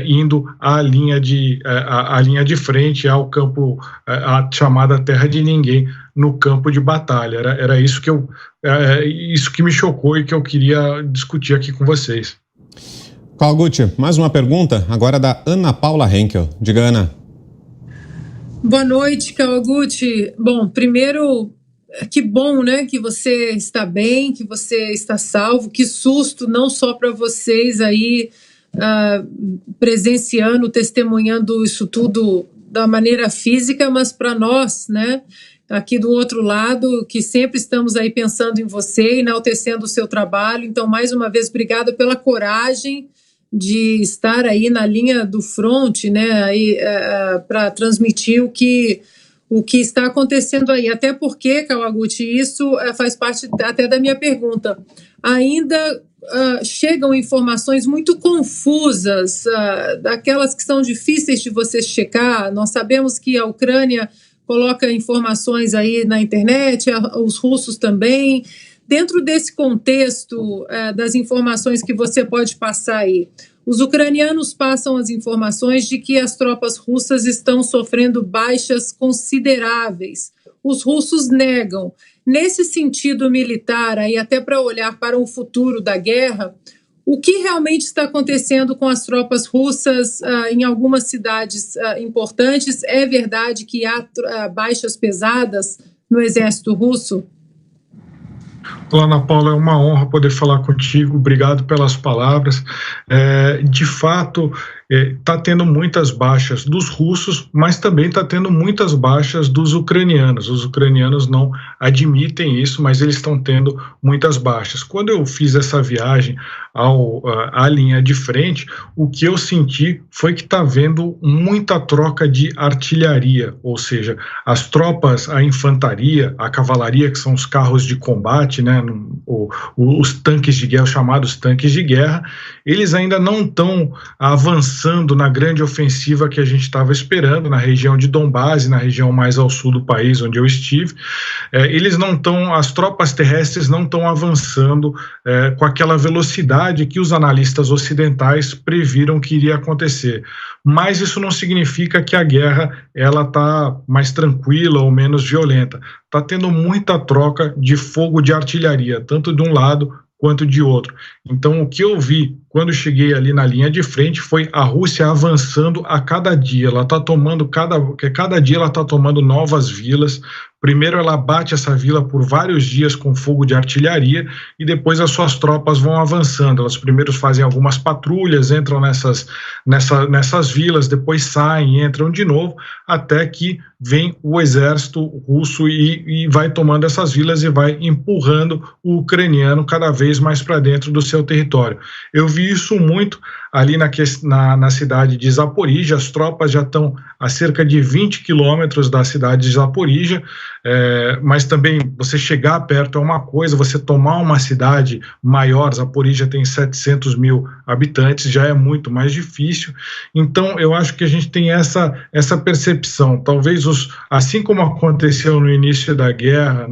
Speaker 12: indo à linha de frente, ao campo, a chamada Terra de Ninguém, no campo de batalha. Era isso que me chocou e que eu queria discutir aqui com vocês.
Speaker 2: Kawaguchi, mais uma pergunta, agora da Ana Paula Henkel. Diga, Ana.
Speaker 4: Boa noite, Kawaguchi. Bom, primeiro, que bom, né, que você está bem, que você está salvo. Que susto, não só para vocês aí presenciando, testemunhando isso tudo da maneira física, mas para nós, né, aqui do outro lado, que sempre estamos aí pensando em você, enaltecendo o seu trabalho. Então, mais uma vez, obrigada pela coragem de estar aí na linha do front, né, aí para transmitir o que está acontecendo aí. Até porque, Kawaguchi, isso faz parte até da minha pergunta. Ainda chegam informações muito confusas, daquelas que são difíceis de você checar. Nós sabemos que a Ucrânia coloca informações aí na internet, os russos também. Dentro desse contexto das informações que você pode passar aí, os ucranianos passam as informações de que as tropas russas estão sofrendo baixas consideráveis. Os russos negam. Nesse sentido militar, aí até para olhar para o futuro da guerra, o que realmente está acontecendo com as tropas russas em algumas cidades importantes? É verdade que há baixas pesadas no exército russo?
Speaker 12: Olá, Ana Paula, é uma honra poder falar contigo, obrigado pelas palavras. De fato, está tendo muitas baixas dos russos, mas também está tendo muitas baixas dos ucranianos. Os ucranianos não admitem isso, mas eles estão tendo muitas baixas. Quando eu fiz essa viagem à linha de frente, o que eu senti foi que está havendo muita troca de artilharia, ou seja, as tropas, a infantaria, a cavalaria, que são os carros de combate, né, os tanques de guerra, os chamados tanques de guerra, eles ainda não estão avançando na grande ofensiva que a gente estava esperando na região de Donbás, na região mais ao sul do país onde eu estive. Eles não estão, as tropas terrestres não estão avançando com aquela velocidade que os analistas ocidentais previram que iria acontecer. Mas isso não significa que a guerra ela está mais tranquila ou menos violenta. Está tendo muita troca de fogo de artilharia, tanto de um lado quanto de outro. Então, o que eu vi quando cheguei ali na linha de frente foi a Rússia avançando a cada dia. Ela está tomando, cada dia ela está tomando novas vilas. Primeiro ela bate essa vila por vários dias com fogo de artilharia e depois as suas tropas vão avançando. Elas primeiro fazem algumas patrulhas, entram nessas vilas, depois saem, entram de novo, até que vem o exército russo e vai tomando essas vilas e vai empurrando o ucraniano cada vez mais para dentro do seu território. Eu vi isso muito ali na cidade de Zaporíjia. As tropas já estão a cerca de 20 quilômetros da cidade de Zaporíjia, mas também você chegar perto é uma coisa, você tomar uma cidade maior, Zaporíjia tem 700 mil habitantes, já é muito mais difícil. Então eu acho que a gente tem essa percepção, talvez assim como aconteceu no início da guerra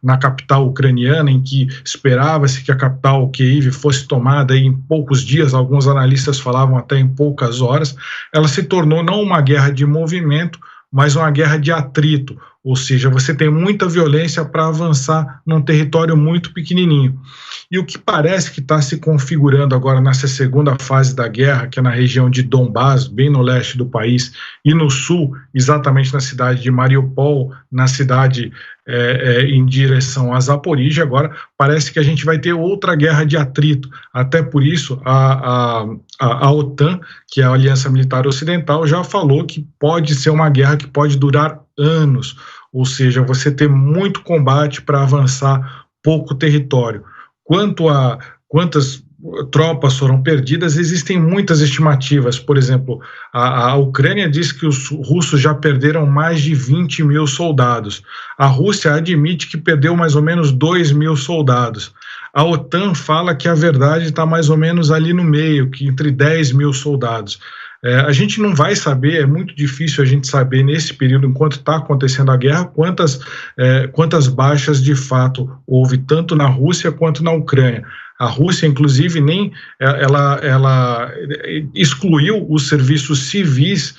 Speaker 12: na capital ucraniana, em que esperava-se que a capital Kiev fosse tomada em poucos dias, alguns analistas falavam até em poucas horas, ela se tornou não uma guerra de movimento, mas uma guerra de atrito, ou seja, você tem muita violência para avançar num território muito pequenininho. E o que parece que está se configurando agora nessa segunda fase da guerra, que é na região de Donbás, bem no leste do país, e no sul, exatamente na cidade de Mariupol, na cidade em direção a Zaporíjia, agora parece que a gente vai ter outra guerra de atrito. Até por isso, a OTAN, que é a Aliança Militar Ocidental, já falou que pode ser uma guerra que pode durar anos, ou seja, você ter muito combate para avançar pouco território. Quanto a quantas tropas foram perdidas, existem muitas estimativas. Por exemplo, a Ucrânia diz que os russos já perderam mais de 20 mil soldados. A Rússia admite que perdeu mais ou menos 2 mil soldados. A OTAN fala que a verdade está mais ou menos ali no meio, que entre 10 mil soldados. A gente não vai saber, é muito difícil a gente saber nesse período, enquanto está acontecendo a guerra, quantas baixas de fato houve, tanto na Rússia quanto na Ucrânia. A Rússia, inclusive, ela excluiu os serviços civis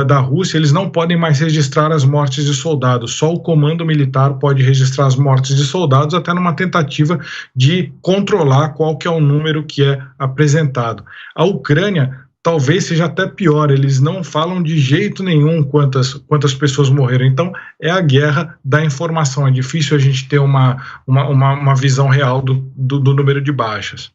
Speaker 12: da Rússia, eles não podem mais registrar as mortes de soldados, só o comando militar pode registrar as mortes de soldados, até numa tentativa de controlar qual que é o número que é apresentado. A Ucrânia talvez seja até pior, eles não falam de jeito nenhum quantas pessoas morreram. Então, é a guerra da informação, é difícil a gente ter uma visão real do número de baixas.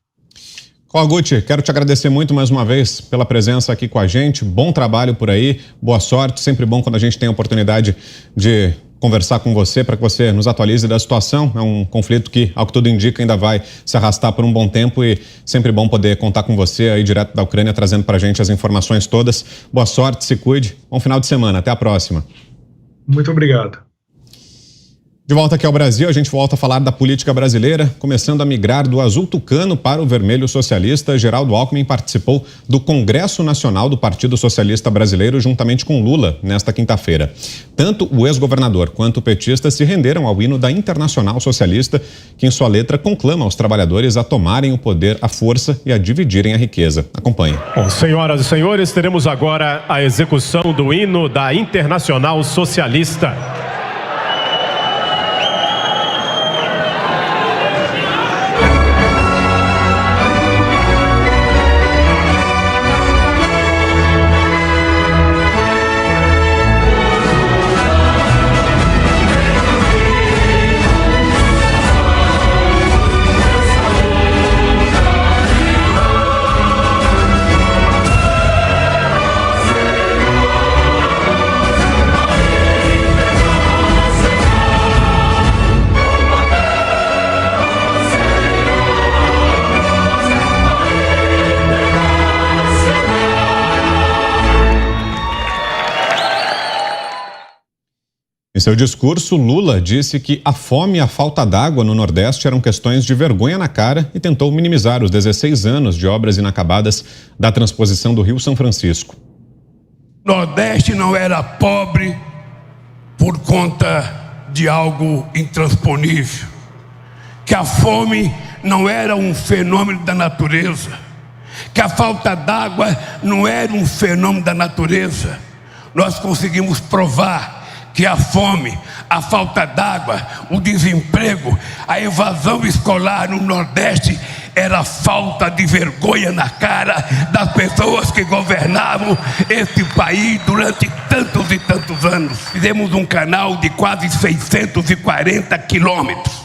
Speaker 2: Kawaguchi, quero te agradecer muito mais uma vez pela presença aqui com a gente, bom trabalho por aí, boa sorte, sempre bom quando a gente tem a oportunidade de conversar com você para que você nos atualize da situação. É um conflito que, ao que tudo indica, ainda vai se arrastar por um bom tempo e sempre bom poder contar com você aí direto da Ucrânia, trazendo para a gente as informações todas. Boa sorte, se cuide, bom final de semana, até a próxima.
Speaker 12: Muito obrigado.
Speaker 2: De volta aqui ao Brasil, a gente volta a falar da política brasileira, começando a migrar do azul tucano para o vermelho socialista. Geraldo Alckmin participou do Congresso Nacional do Partido Socialista Brasileiro juntamente com Lula nesta quinta-feira. Tanto o ex-governador quanto o petista se renderam ao hino da Internacional Socialista, que em sua letra conclama aos trabalhadores a tomarem o poder à força e a dividirem a riqueza. Acompanhe.
Speaker 14: Bom, senhoras e senhores, teremos agora a execução do hino da Internacional Socialista.
Speaker 2: Em seu discurso, Lula disse que a fome e a falta d'água no Nordeste eram questões de vergonha na cara e tentou minimizar os 16 anos de obras inacabadas da transposição do Rio São Francisco.
Speaker 15: Nordeste não era pobre por conta de algo intransponível, que a fome não era um fenômeno da natureza, que a falta d'água não era um fenômeno da natureza. Nós conseguimos provar que a fome, a falta d'água, o desemprego, a evasão escolar no Nordeste era falta de vergonha na cara das pessoas que governavam esse país durante tantos e tantos anos. Fizemos um canal de quase 640 quilômetros,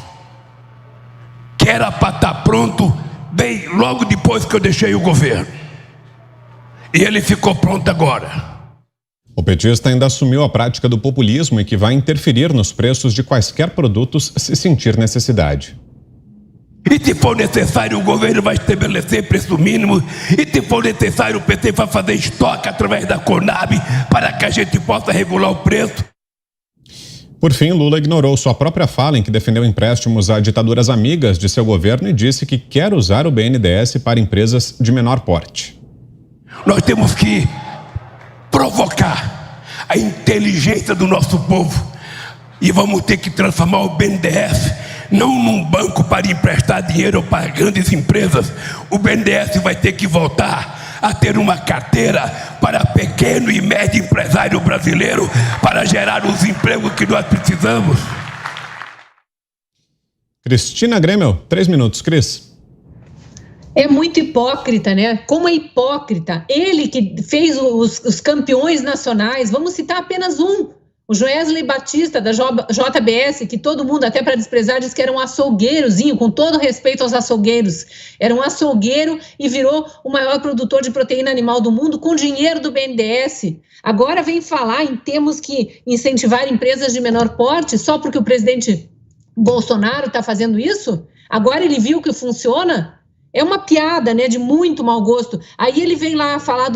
Speaker 15: que era para estar pronto bem logo depois que eu deixei o governo. E ele ficou pronto agora.
Speaker 2: O petista ainda assumiu a prática do populismo e que vai interferir nos preços de quaisquer produtos se sentir necessidade.
Speaker 15: E se for necessário, o governo vai estabelecer preço mínimo. E se for necessário, o PT vai fazer estoque através da Conab para que a gente possa regular o preço.
Speaker 2: Por fim, Lula ignorou sua própria fala em que defendeu empréstimos a ditaduras amigas de seu governo e disse que quer usar o BNDES para empresas de menor porte.
Speaker 15: Nós temos que provocar a inteligência do nosso povo e vamos ter que transformar o BNDES não num banco para emprestar dinheiro para grandes empresas. O BNDES vai ter que voltar a ter uma carteira para pequeno e médio empresário brasileiro para gerar os empregos que nós precisamos.
Speaker 2: Cristina Grêmio, 3 minutos, Cris.
Speaker 5: É muito hipócrita, né? Como é hipócrita. Ele que fez os campeões nacionais, vamos citar apenas um, o Joesley Batista, da JBS, que todo mundo, até para desprezar, diz que era um açougueirozinho, com todo respeito aos açougueiros. Era um açougueiro e virou o maior produtor de proteína animal do mundo com dinheiro do BNDES. Agora vem falar em temos que incentivar empresas de menor porte só porque o presidente Bolsonaro está fazendo isso? Agora ele viu que funciona? É uma piada, né, de muito mau gosto. Aí ele vem lá falar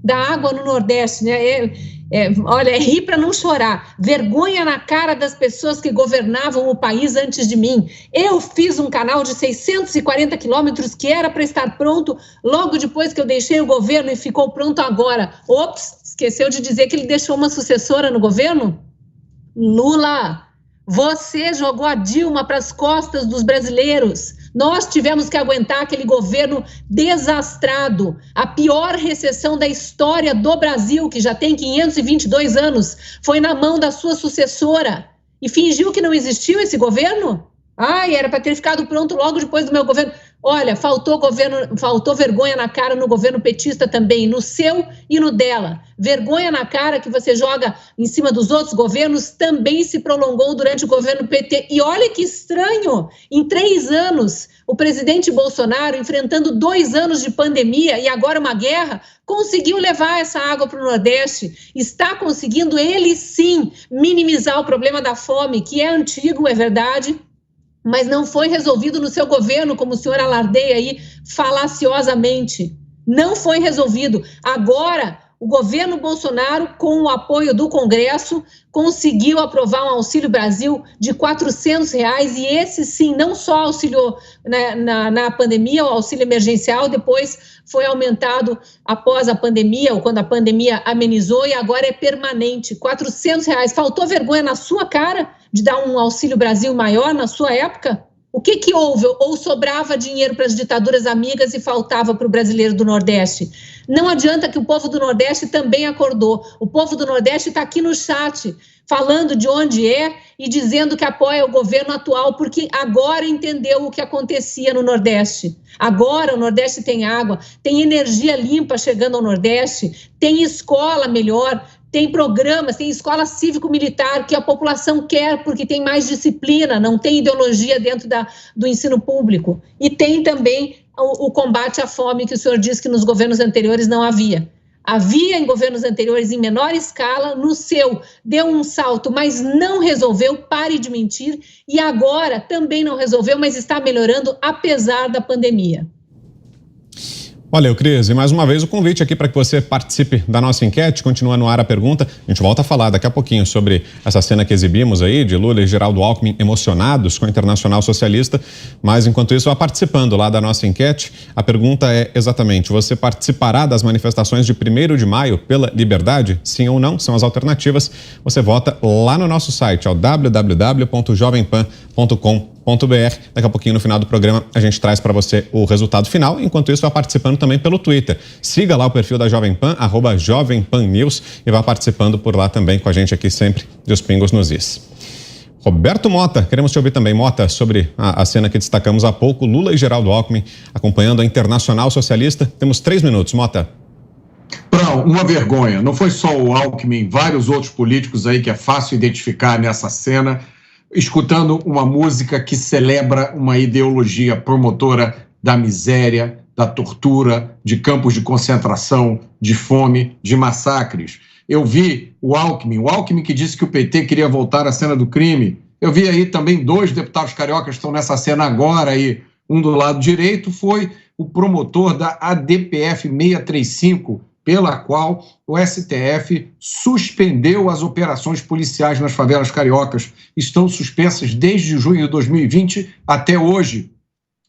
Speaker 5: da água no Nordeste, né? Olha, é rir para não chorar. Vergonha na cara das pessoas que governavam o país antes de mim. Eu fiz um canal de 640 quilômetros que era para estar pronto logo depois que eu deixei o governo e ficou pronto agora. Ops, esqueceu de dizer que ele deixou uma sucessora no governo? Lula, Você jogou a Dilma para as costas dos brasileiros. Nós tivemos que aguentar aquele governo desastrado, a pior recessão da história do Brasil, que já tem 522 anos, foi na mão da sua sucessora. E fingiu que não existiu esse governo? Ai, era para ter ficado pronto logo depois do meu governo. Olha, faltou vergonha na cara no governo petista também, no seu e no dela. Vergonha na cara que você joga em cima dos outros governos também se prolongou durante o governo PT. E olha que estranho, em 3 anos, o presidente Bolsonaro, enfrentando 2 anos de pandemia e agora uma guerra, conseguiu levar essa água para o Nordeste. Está conseguindo, ele sim, minimizar o problema da fome, que é antigo, é verdade, mas não foi resolvido no seu governo, como o senhor alardeia aí falaciosamente. Não foi resolvido. Agora, o governo Bolsonaro, com o apoio do Congresso, conseguiu aprovar um Auxílio Brasil de R$400, e esse sim, não só auxiliou na pandemia, o auxílio emergencial, depois foi aumentado após a pandemia, ou quando a pandemia amenizou, e agora é permanente, R$400. Faltou vergonha na sua cara de dar um Auxílio Brasil maior na sua época? O que houve? Ou sobrava dinheiro para as ditaduras amigas e faltava para o brasileiro do Nordeste? Não adianta que o povo do Nordeste também acordou. O povo do Nordeste está aqui no chat, falando de onde é e dizendo que apoia o governo atual, porque agora entendeu o que acontecia no Nordeste. Agora o Nordeste tem água, tem energia limpa chegando ao Nordeste, tem escola melhor, tem programas, tem escola cívico-militar que a população quer porque tem mais disciplina, não tem ideologia dentro do ensino público. E tem também o combate à fome, que o senhor disse que nos governos anteriores não havia. Havia em governos anteriores em menor escala, no seu deu um salto, mas não resolveu, pare de mentir, e agora também não resolveu, mas está melhorando apesar da pandemia.
Speaker 2: Valeu, Cris. E mais uma vez o convite aqui para que você participe da nossa enquete. Continua no ar a pergunta. A gente volta a falar daqui a pouquinho sobre essa cena que exibimos aí de Lula e Geraldo Alckmin emocionados com a Internacional Socialista. Mas enquanto isso, vá participando lá da nossa enquete. A pergunta é exatamente: você participará das manifestações de 1º de maio pela liberdade? Sim ou não? São as alternativas. Você vota lá no nosso site, ao www.jovempan.com.br. Daqui a pouquinho, no final do programa, a gente traz para você o resultado final. Enquanto isso, vá participando também pelo Twitter. Siga lá o perfil da Jovem Pan, @JovemPanNews, e vá participando por lá também com a gente aqui sempre de Os Pingos nos Is. Roberto Mota, queremos te ouvir também, Mota, sobre a cena que destacamos há pouco, Lula e Geraldo Alckmin acompanhando a Internacional Socialista. Temos 3 minutos, Mota.
Speaker 6: Não, uma vergonha. Não foi só o Alckmin, vários outros políticos aí que é fácil identificar nessa cena, escutando uma música que celebra uma ideologia promotora da miséria, da tortura, de campos de concentração, de fome, de massacres. Eu vi o Alckmin que disse que o PT queria voltar à cena do crime. Eu vi aí também 2 deputados cariocas que estão nessa cena agora aí. Um do lado direito foi o promotor da ADPF 635, pela qual o STF suspendeu as operações policiais nas favelas cariocas. Estão suspensas desde junho de 2020 até hoje.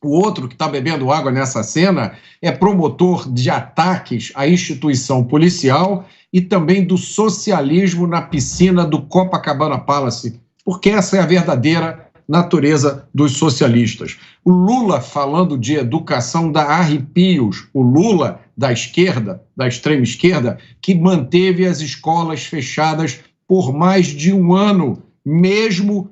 Speaker 6: O outro que está bebendo água nessa cena é promotor de ataques à instituição policial e também do socialismo na piscina do Copacabana Palace, porque essa é a verdadeira natureza dos socialistas. O Lula falando de educação dá arrepios. O Lula da esquerda, da extrema esquerda, que manteve as escolas fechadas por mais de 1 ano, mesmo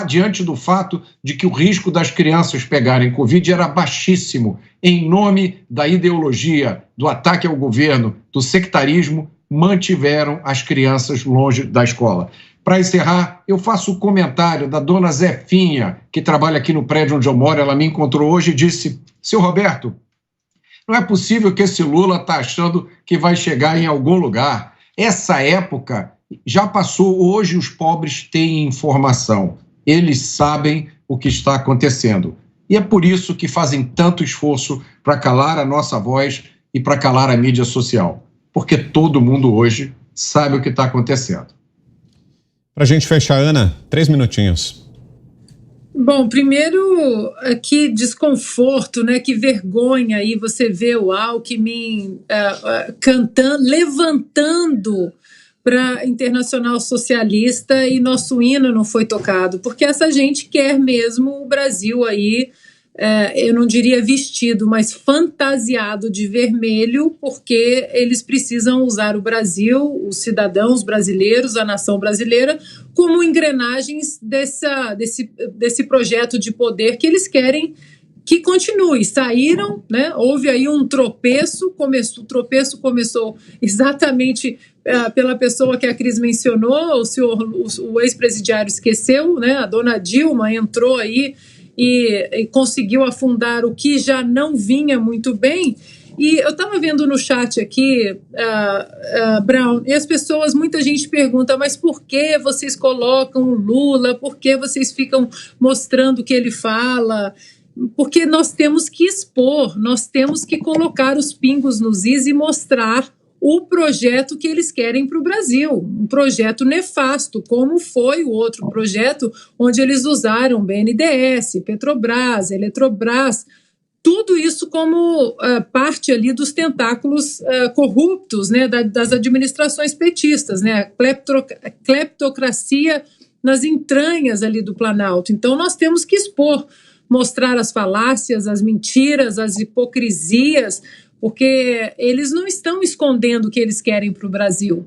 Speaker 6: diante do fato de que o risco das crianças pegarem Covid era baixíssimo. Em nome da ideologia, do ataque ao governo, do sectarismo, mantiveram as crianças longe da escola. Para encerrar, eu faço o comentário da dona Zefinha, que trabalha aqui no prédio onde eu moro. Ela me encontrou hoje e disse: seu Roberto, não é possível que esse Lula está achando que vai chegar em algum lugar. Essa época já passou. Hoje os pobres têm informação. Eles sabem o que está acontecendo. E é por isso que fazem tanto esforço para calar a nossa voz e para calar a mídia social. Porque todo mundo hoje sabe o que está acontecendo.
Speaker 2: Para a gente fechar, Ana, 3 minutinhos.
Speaker 4: Bom, primeiro, que desconforto, né? Que vergonha aí você vê o Alckmin cantando, levantando para a Internacional Socialista e nosso hino não foi tocado, porque essa gente quer mesmo o Brasil aí, eu não diria vestido, mas fantasiado de vermelho, porque eles precisam usar o Brasil, os cidadãos brasileiros, a nação brasileira, como engrenagens desse projeto de poder que eles querem que continue. Saíram, né? Houve aí um tropeço, o tropeço começou exatamente pela pessoa que a Cris mencionou, o ex-presidiário esqueceu, né? A dona Dilma entrou aí e conseguiu afundar o que já não vinha muito bem. E eu estava vendo no chat aqui, Brown, e as pessoas, muita gente pergunta, mas por que vocês colocam o Lula? Por que vocês ficam mostrando o que ele fala? Porque nós temos que expor, nós temos que colocar os pingos nos is e mostrar o projeto que eles querem para o Brasil, um projeto nefasto, como foi o outro projeto onde eles usaram BNDES, Petrobras, Eletrobras, tudo isso como parte ali dos tentáculos corruptos, né, das administrações petistas, né, a cleptocracia nas entranhas ali do Planalto. Então nós temos que expor, mostrar as falácias, as mentiras, as hipocrisias, porque eles não estão escondendo o que eles querem para o Brasil.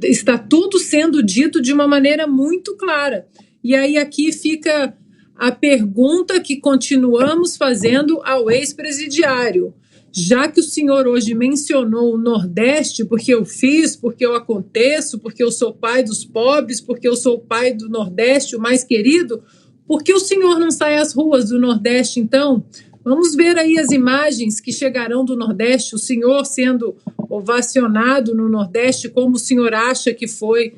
Speaker 4: Está tudo sendo dito de uma maneira muito clara. E aí aqui fica a pergunta que continuamos fazendo ao ex-presidiário. Já que o senhor hoje mencionou o Nordeste, porque eu fiz, porque eu aconteço, porque eu sou pai dos pobres, porque eu sou o pai do Nordeste, o mais querido, por que o senhor não sai às ruas do Nordeste, então? Vamos ver aí as imagens que chegarão do Nordeste, o senhor sendo ovacionado no Nordeste, como o senhor acha que foi,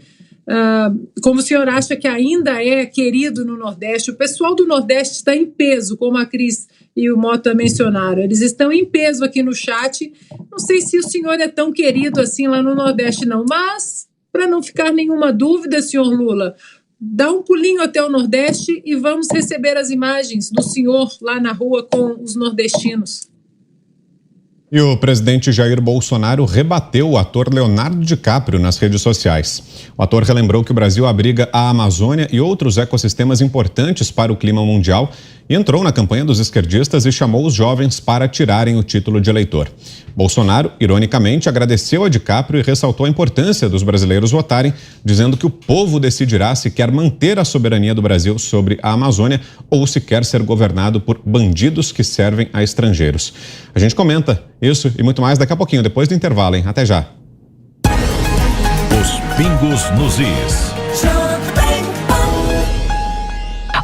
Speaker 4: como o senhor acha que ainda é querido no Nordeste. O pessoal do Nordeste está em peso, como a Cris e o Mota mencionaram. Eles estão em peso aqui no chat. Não sei se o senhor é tão querido assim lá no Nordeste, não. Mas, para não ficar nenhuma dúvida, senhor Lula, dá um pulinho até o Nordeste e vamos receber as imagens do senhor lá na rua com os nordestinos.
Speaker 2: E o presidente Jair Bolsonaro rebateu o ator Leonardo DiCaprio nas redes sociais. O ator relembrou que o Brasil abriga a Amazônia e outros ecossistemas importantes para o clima mundial e entrou na campanha dos esquerdistas e chamou os jovens para tirarem o título de eleitor. Bolsonaro, ironicamente, agradeceu a DiCaprio e ressaltou a importância dos brasileiros votarem, dizendo que o povo decidirá se quer manter a soberania do Brasil sobre a Amazônia ou se quer ser governado por bandidos que servem a estrangeiros. A gente comenta isso e muito mais daqui a pouquinho, depois do intervalo, hein? Até já.
Speaker 1: Os pingos nos is.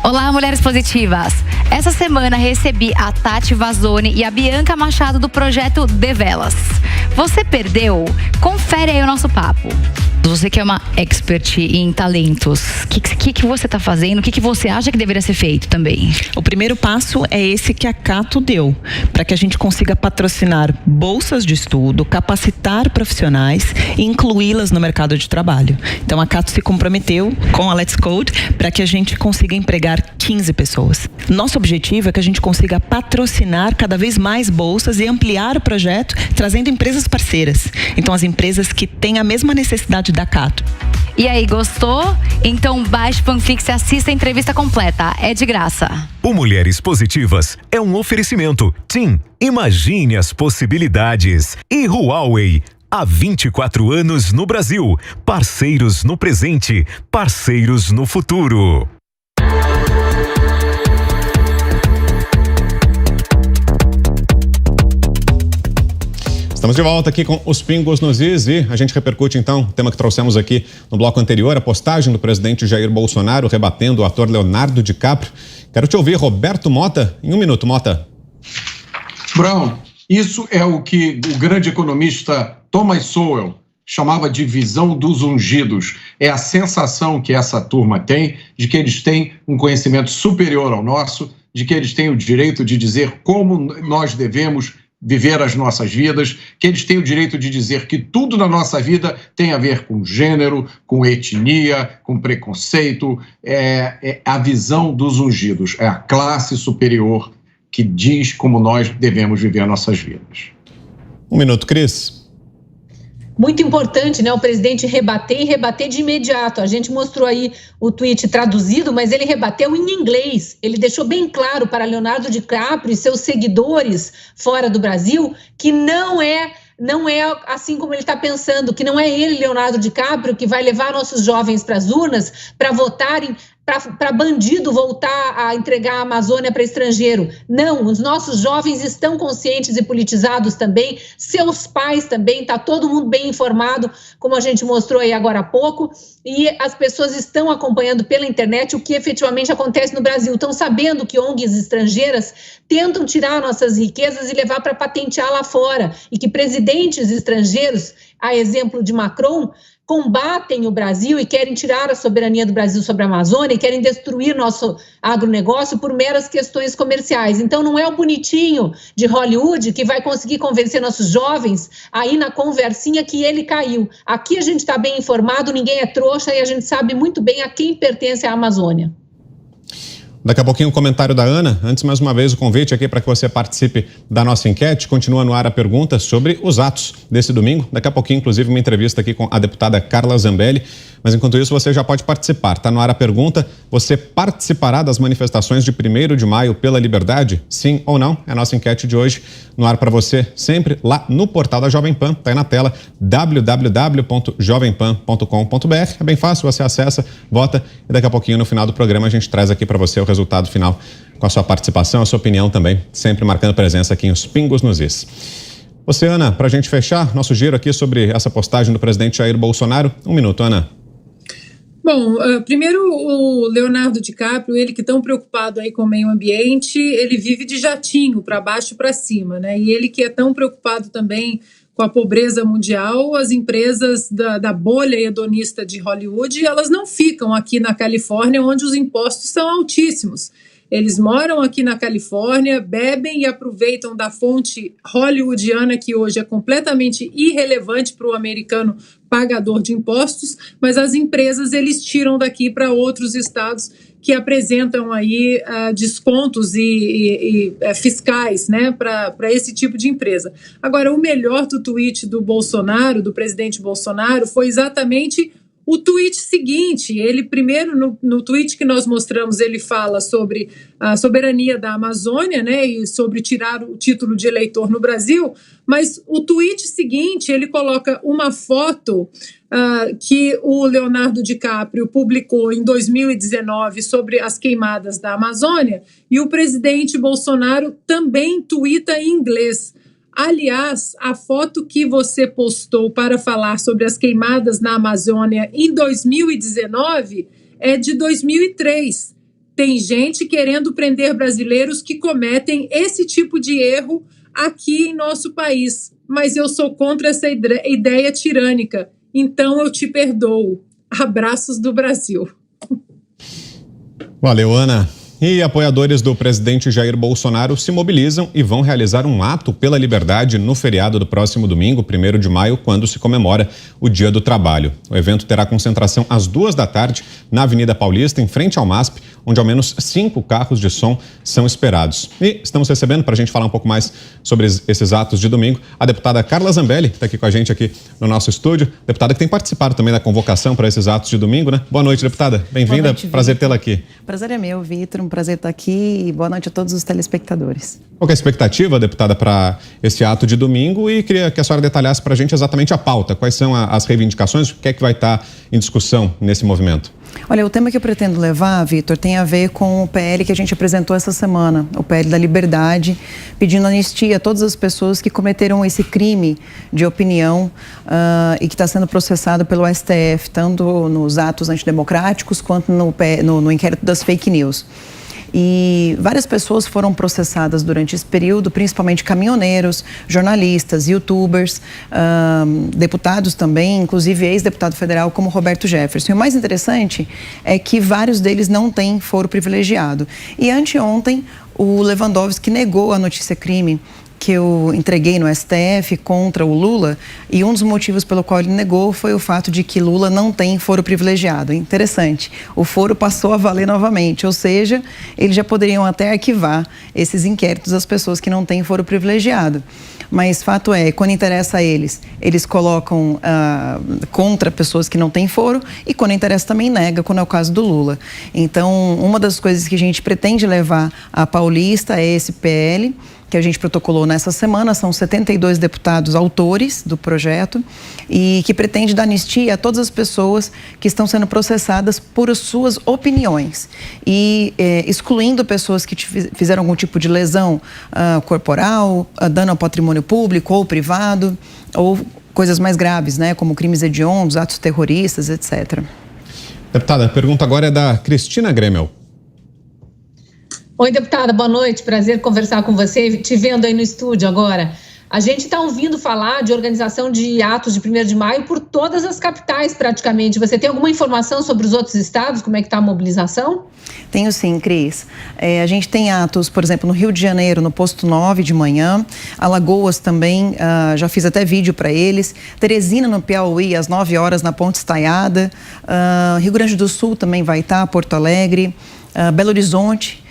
Speaker 16: Olá, mulheres positivas! Essa semana recebi a Tati Vazzoni e a Bianca Machado do projeto Develas. Você perdeu? Confere aí o nosso papo. Você que é uma expert em talentos, o que você está fazendo? O que você acha que deveria ser feito também?
Speaker 17: O primeiro passo é esse que a Cato deu, para que a gente consiga patrocinar bolsas de estudo, capacitar profissionais e incluí-las no mercado de trabalho. Então a Cato se comprometeu com a Let's Code para que a gente consiga empregar 15 pessoas. Nosso objetivo é que a gente consiga patrocinar cada vez mais bolsas e ampliar o projeto, trazendo empresas parceiras. Então as empresas que têm a mesma necessidade da Cato.
Speaker 16: E aí, gostou? Então baixe o Panflix e assista a entrevista completa. É de graça.
Speaker 1: O Mulheres Positivas é um oferecimento. TIM, imagine as possibilidades. E Huawei, há 24 anos no Brasil. Parceiros no presente, parceiros no futuro.
Speaker 2: Estamos de volta aqui com os pingos nos is e a gente repercute então o tema que trouxemos aqui no bloco anterior, a postagem do presidente Jair Bolsonaro rebatendo o ator Leonardo DiCaprio. Quero te ouvir, Roberto Mota, em 1 minuto, Mota.
Speaker 6: Brown, isso é o que o grande economista Thomas Sowell chamava de visão dos ungidos. É a sensação que essa turma tem de que eles têm um conhecimento superior ao nosso, de que eles têm o direito de dizer como nós devemos viver as nossas vidas, que eles têm o direito de dizer que tudo na nossa vida tem a ver com gênero, com etnia, com preconceito. É a visão dos ungidos, é a classe superior que diz como nós devemos viver nossas vidas.
Speaker 2: 1 minuto, Cris.
Speaker 5: muito importante, né, o presidente rebater e rebater de imediato. A gente mostrou aí o tweet traduzido, mas ele rebateu em inglês. Ele deixou bem claro para Leonardo DiCaprio e seus seguidores fora do Brasil que não é assim como ele está pensando, que não é ele, Leonardo DiCaprio, que vai levar nossos jovens para as urnas para votarem, para bandido voltar a entregar a Amazônia para estrangeiro. Não, os nossos jovens estão conscientes e politizados também, seus pais também, está todo mundo bem informado, como a gente mostrou aí agora há pouco, e as pessoas estão acompanhando pela internet o que efetivamente acontece no Brasil, estão sabendo que ONGs estrangeiras tentam tirar nossas riquezas e levar para patentear lá fora, e que presidentes estrangeiros, a exemplo de Macron, combatem o Brasil e querem tirar a soberania do Brasil sobre a Amazônia e querem destruir nosso agronegócio por meras questões comerciais. Então não é o bonitinho de Hollywood que vai conseguir convencer nossos jovens aí na conversinha que ele caiu. Aqui a gente está bem informado, ninguém é trouxa e a gente sabe muito bem a quem pertence a Amazônia.
Speaker 2: Daqui a pouquinho o comentário da Ana. Antes, mais uma vez, o convite aqui para que você participe da nossa enquete. Continua no ar a pergunta sobre os atos desse domingo. Daqui a pouquinho, inclusive, uma entrevista aqui com a deputada Carla Zambelli. Mas enquanto isso, você já pode participar. Está no ar a pergunta: você participará das manifestações de 1º de maio pela liberdade? Sim ou não? É a nossa enquete de hoje. No ar para você, sempre lá no portal da Jovem Pan. Está aí na tela, www.jovempan.com.br. É bem fácil, você acessa, vota e daqui a pouquinho, no final do programa, a gente traz aqui para você o resultado final com a sua participação, a sua opinião também, sempre marcando presença aqui em Os Pingos nos Is. Você, Ana, para a gente fechar nosso giro aqui sobre essa postagem do presidente Jair Bolsonaro. 1 minuto, Ana.
Speaker 4: Bom, primeiro o Leonardo DiCaprio, ele que tão preocupado aí com o meio ambiente, ele vive de jatinho, para baixo e para cima, né? E ele que é tão preocupado também com a pobreza mundial, as empresas da bolha hedonista de Hollywood, elas não ficam aqui na Califórnia, onde os impostos são altíssimos. Eles moram aqui na Califórnia, bebem e aproveitam da fonte hollywoodiana, que hoje é completamente irrelevante para o americano pagador de impostos, mas as empresas eles tiram daqui para outros estados que apresentam aí descontos e fiscais, né, para esse tipo de empresa. Agora, o melhor do tweet do Bolsonaro, do presidente Bolsonaro, foi exatamente o tweet seguinte. Ele primeiro, no tweet que nós mostramos, ele fala sobre a soberania da Amazônia, né, e sobre tirar o título de eleitor no Brasil, mas o tweet seguinte, ele coloca uma foto que o Leonardo DiCaprio publicou em 2019 sobre as queimadas da Amazônia, e o presidente Bolsonaro também tuita em inglês. Aliás, a foto que você postou para falar sobre as queimadas na Amazônia em 2019 é de 2003. Tem gente querendo prender brasileiros que cometem esse tipo de erro aqui em nosso país. Mas eu sou contra essa ideia tirânica. Então eu te perdoo. Abraços do Brasil.
Speaker 2: Valeu, Ana. E apoiadores do presidente Jair Bolsonaro se mobilizam e vão realizar um ato pela liberdade no feriado do próximo domingo, 1º de maio, quando se comemora o Dia do Trabalho. O evento terá concentração às 14h na Avenida Paulista, em frente ao MASP, onde ao menos 5 carros de som são esperados. E estamos recebendo, para a gente falar um pouco mais sobre esses atos de domingo, a deputada Carla Zambelli, que está aqui com a gente aqui no nosso estúdio. Deputada que tem participado também da convocação para esses atos de domingo, né? Boa noite, deputada. Bem-vinda. Prazer tê-la aqui.
Speaker 18: Prazer é meu, Vitor. Um prazer estar aqui e boa noite a todos os telespectadores.
Speaker 2: Qual é a expectativa, deputada, para esse ato de domingo? E queria que a senhora detalhasse para a gente exatamente a pauta. Quais são as reivindicações? O que é que vai estar em discussão nesse movimento?
Speaker 18: Olha, o tema que eu pretendo levar, Vitor, tem a ver com o PL que a gente apresentou essa semana, o PL da Liberdade, pedindo anistia a todas as pessoas que cometeram esse crime de opinião e que está sendo processado pelo STF, tanto nos atos antidemocráticos quanto no inquérito das fake news. E várias pessoas foram processadas durante esse período, principalmente caminhoneiros, jornalistas, youtubers, deputados também, inclusive ex-deputado federal como Roberto Jefferson. E o mais interessante é que vários deles não têm foro privilegiado. E anteontem, o Lewandowski negou a notícia crime que eu entreguei no STF contra o Lula, e um dos motivos pelo qual ele negou foi o fato de que Lula não tem foro privilegiado. Interessante, o foro passou a valer novamente, ou seja, eles já poderiam até arquivar esses inquéritos das pessoas que não têm foro privilegiado. mas fato é, quando interessa a eles, eles colocam contra pessoas que não têm foro, e quando interessa também nega, quando é o caso do Lula. Então, uma das coisas que a gente pretende levar à Paulista é esse PL, que a gente protocolou nessa semana. São 72 deputados autores do projeto e que pretende dar anistia a todas as pessoas que estão sendo processadas por suas opiniões e excluindo pessoas que fizeram algum tipo de lesão corporal, dano ao patrimônio público ou privado, ou coisas mais graves, né, como crimes hediondos, atos terroristas, etc.
Speaker 2: Deputada, a pergunta agora é da Cristina Gremel.
Speaker 5: Oi, deputada, boa noite, prazer conversar com você, te vendo aí no estúdio agora. A gente está ouvindo falar de organização de atos de 1º de maio por todas as capitais praticamente. Você tem alguma informação sobre os outros estados, como é que está a mobilização?
Speaker 18: Tenho sim, Cris. A gente tem atos, por exemplo, no Rio de Janeiro, no Posto 9 de manhã, Alagoas também, já fiz até vídeo para eles, Teresina, no Piauí, às 9 horas, na Ponte Estaiada, Rio Grande do Sul também vai estar, Porto Alegre, Belo Horizonte.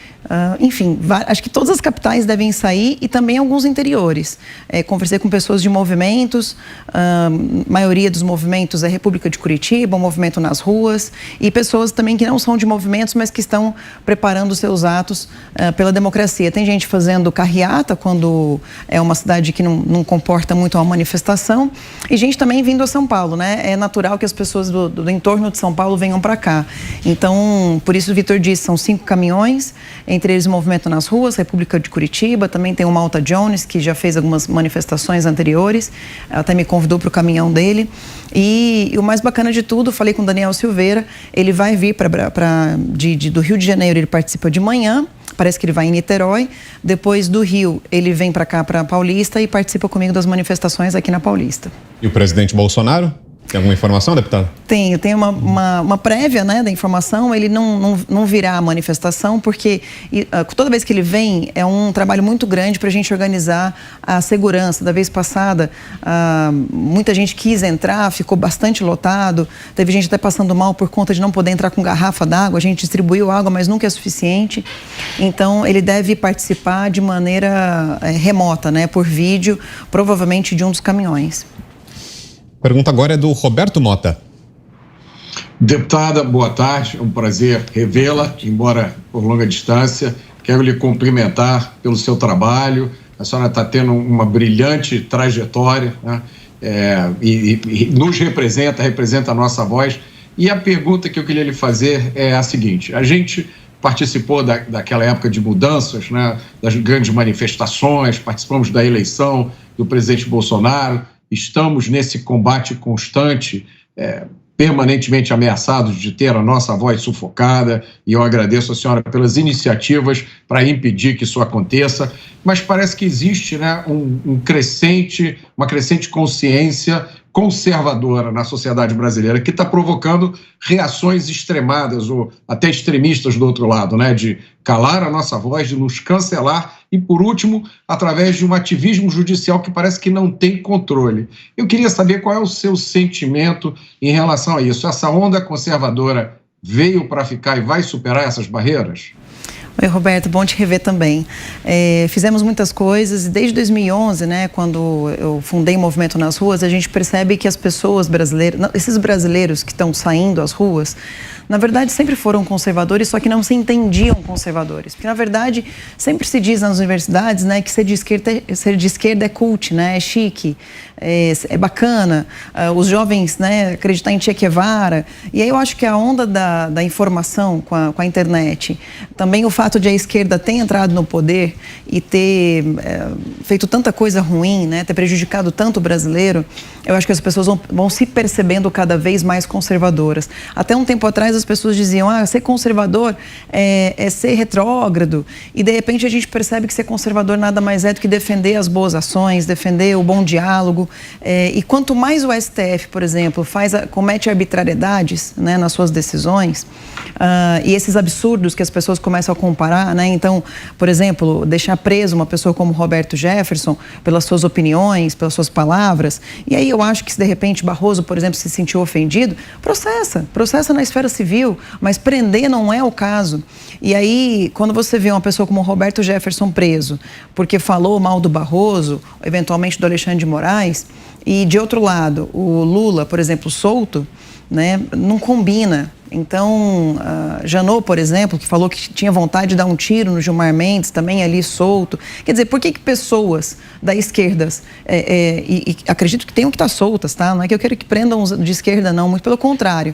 Speaker 18: Enfim, acho que todas as capitais devem sair e também alguns interiores. Conversei com pessoas de movimentos, a maioria dos movimentos é República de Curitiba, um movimento nas ruas, e pessoas também que não são de movimentos, mas que estão preparando seus atos pela democracia. Tem gente fazendo carreata quando é uma cidade que não comporta muito uma manifestação, e gente também vindo a São Paulo, né? É natural que as pessoas do entorno de São Paulo venham para cá. Então, por isso o Vitor disse, são 5 caminhões, entre eles o Movimento nas Ruas, República de Curitiba, também tem o Malta Jones, que já fez algumas manifestações anteriores, até me convidou para o caminhão dele. E o mais bacana de tudo, falei com o Daniel Silveira, ele vai vir do Rio de Janeiro, ele participa de manhã, parece que ele vai em Niterói, depois do Rio ele vem para cá, para Paulista, e participa comigo das manifestações aqui na Paulista. E o presidente Bolsonaro? Tem alguma informação, deputado? Tenho uma prévia, né, da informação. Ele não virá a manifestação, porque toda vez que ele vem é um trabalho muito grande para a gente organizar a segurança. Da vez passada, muita gente quis entrar, ficou bastante lotado, teve gente até passando mal por conta de não poder entrar com garrafa d'água. A gente distribuiu água, mas nunca é suficiente. Então, ele deve participar de maneira remota, né, por vídeo, provavelmente de um dos caminhões. A pergunta agora é do Roberto Mota.
Speaker 6: Deputada, boa tarde, é um prazer revê-la, embora por longa distância. Quero lhe cumprimentar pelo seu trabalho. A senhora está tendo uma brilhante trajetória, né? E nos representa a nossa voz. E a pergunta que eu queria lhe fazer é a seguinte: a gente participou daquela época de mudanças, né? Das grandes manifestações, participamos da eleição do presidente Bolsonaro. Estamos nesse combate constante, permanentemente ameaçados de ter a nossa voz sufocada, e eu agradeço a senhora pelas iniciativas para impedir que isso aconteça, mas parece que existe, né, uma crescente consciência conservadora na sociedade brasileira, que está provocando reações extremadas ou até extremistas do outro lado, né, de calar a nossa voz, de nos cancelar e, por último, através de um ativismo judicial que parece que não tem controle. Eu queria saber qual é o seu sentimento em relação a isso. Essa onda conservadora veio para ficar e vai superar essas barreiras?
Speaker 18: Oi, Roberto, bom te rever também. Fizemos muitas coisas e desde 2011, né, quando eu fundei o Movimento nas Ruas, a gente percebe que as pessoas brasileiras, esses brasileiros que estão saindo às ruas, na verdade sempre foram conservadores, só que não se entendiam conservadores. Porque, na verdade, sempre se diz nas universidades, né, que ser de esquerda é cult, né, é chique, é bacana, os jovens, né, acreditar em Che Guevara. E aí eu acho que a onda da informação com a internet, também o fato de a esquerda ter entrado no poder e ter feito tanta coisa ruim, né, ter prejudicado tanto o brasileiro, eu acho que as pessoas vão se percebendo cada vez mais conservadoras. Até um tempo atrás as pessoas diziam, ser conservador é ser retrógrado, e de repente a gente percebe que ser conservador nada mais é do que defender as boas ações, defender o bom diálogo, e quanto mais o STF, por exemplo, comete arbitrariedades, né, nas suas decisões, e esses absurdos que as pessoas começam a comparar, né? Então, por exemplo, deixar preso uma pessoa como Roberto Jefferson pelas suas opiniões, pelas suas palavras. E aí eu acho que se de repente Barroso, por exemplo, se sentiu ofendido, processa na esfera civil, mas prender não é o caso. E aí, quando você vê uma pessoa como Roberto Jefferson preso porque falou mal do Barroso, eventualmente do Alexandre de Moraes, e de outro lado, o Lula, por exemplo, solto, né, não combina. Então, Janot, por exemplo, que falou que tinha vontade de dar um tiro no Gilmar Mendes, também ali solto. Quer dizer, por que que pessoas da esquerda, e acredito que tenham que estar soltas, tá? Não é que eu quero que prendam os de esquerda, não, muito pelo contrário.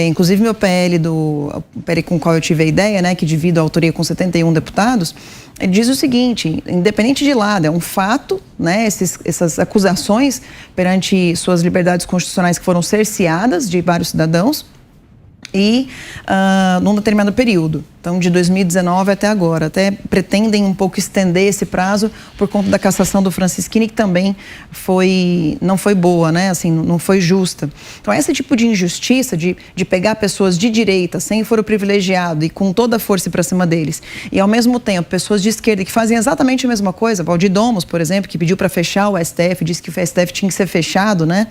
Speaker 18: Inclusive, meu PL, o PL com o qual eu tive a ideia, né, que divido a autoria com 71 deputados, ele diz o seguinte: independente de lado, é um fato, né, essas acusações perante suas liberdades constitucionais que foram cerceadas de vários cidadãos, e num determinado período, então de 2019 até agora, até pretendem um pouco estender esse prazo por conta da cassação do Francisquini, que também não foi boa, né? Assim, não foi justa. Então esse tipo de injustiça de pegar pessoas de direita sem foro privilegiado e com toda a força para cima deles, e ao mesmo tempo pessoas de esquerda que fazem exatamente a mesma coisa, Valdir Domos, por exemplo, que pediu para fechar o STF, disse que o STF tinha que ser fechado, né?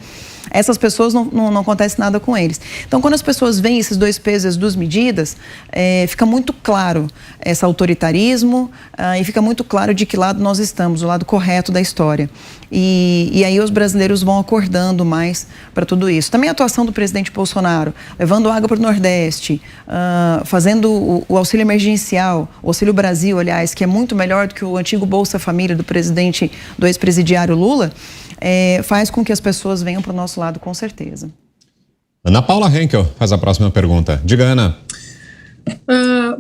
Speaker 18: Essas pessoas não acontece nada com eles. Então, quando as pessoas veem esses dois pesos e as duas medidas, fica muito claro esse autoritarismo e fica muito claro de que lado nós estamos, o lado correto da história. E aí os brasileiros vão acordando mais para tudo isso. Também a atuação do presidente Bolsonaro, levando água para o Nordeste, fazendo o auxílio emergencial, o Auxílio Brasil, aliás, que é muito melhor do que o antigo Bolsa Família do ex-presidiário Lula, faz com que as pessoas venham para o nosso lado, com certeza.
Speaker 2: Ana Paula Henkel faz a próxima pergunta. Diga, Ana.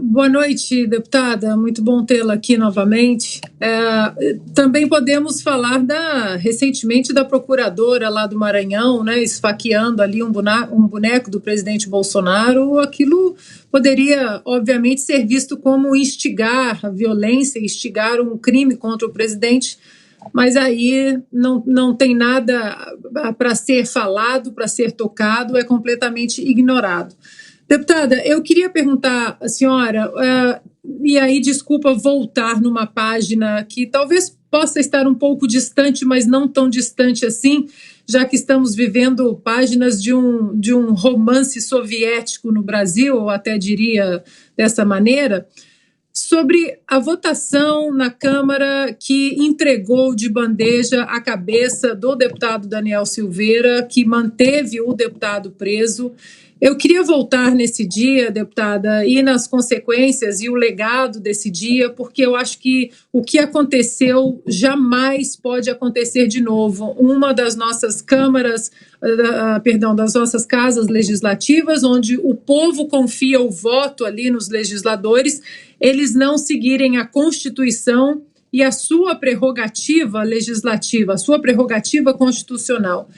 Speaker 4: Boa noite, deputada. Muito bom tê-la aqui novamente. Também podemos falar recentemente da procuradora lá do Maranhão, né, esfaqueando ali um boneco do presidente Bolsonaro. Aquilo poderia, obviamente, ser visto como instigar a violência, instigar um crime contra o presidente, mas aí não tem nada para ser falado, para ser tocado, é completamente ignorado. Deputada, eu queria perguntar à senhora, e aí desculpa voltar numa página que talvez possa estar um pouco distante, mas não tão distante assim, já que estamos vivendo páginas de um romance soviético no Brasil, ou até diria dessa maneira, sobre a votação na Câmara que entregou de bandeja a cabeça do deputado Daniel Silveira, que manteve o deputado preso. Eu queria voltar nesse dia, deputada, e nas consequências e o legado desse dia, porque eu acho que o que aconteceu jamais pode acontecer de novo. Uma das nossas das nossas casas legislativas, onde o povo confia o voto ali nos legisladores, eles não seguirem a Constituição e a sua prerrogativa legislativa, a sua prerrogativa constitucional.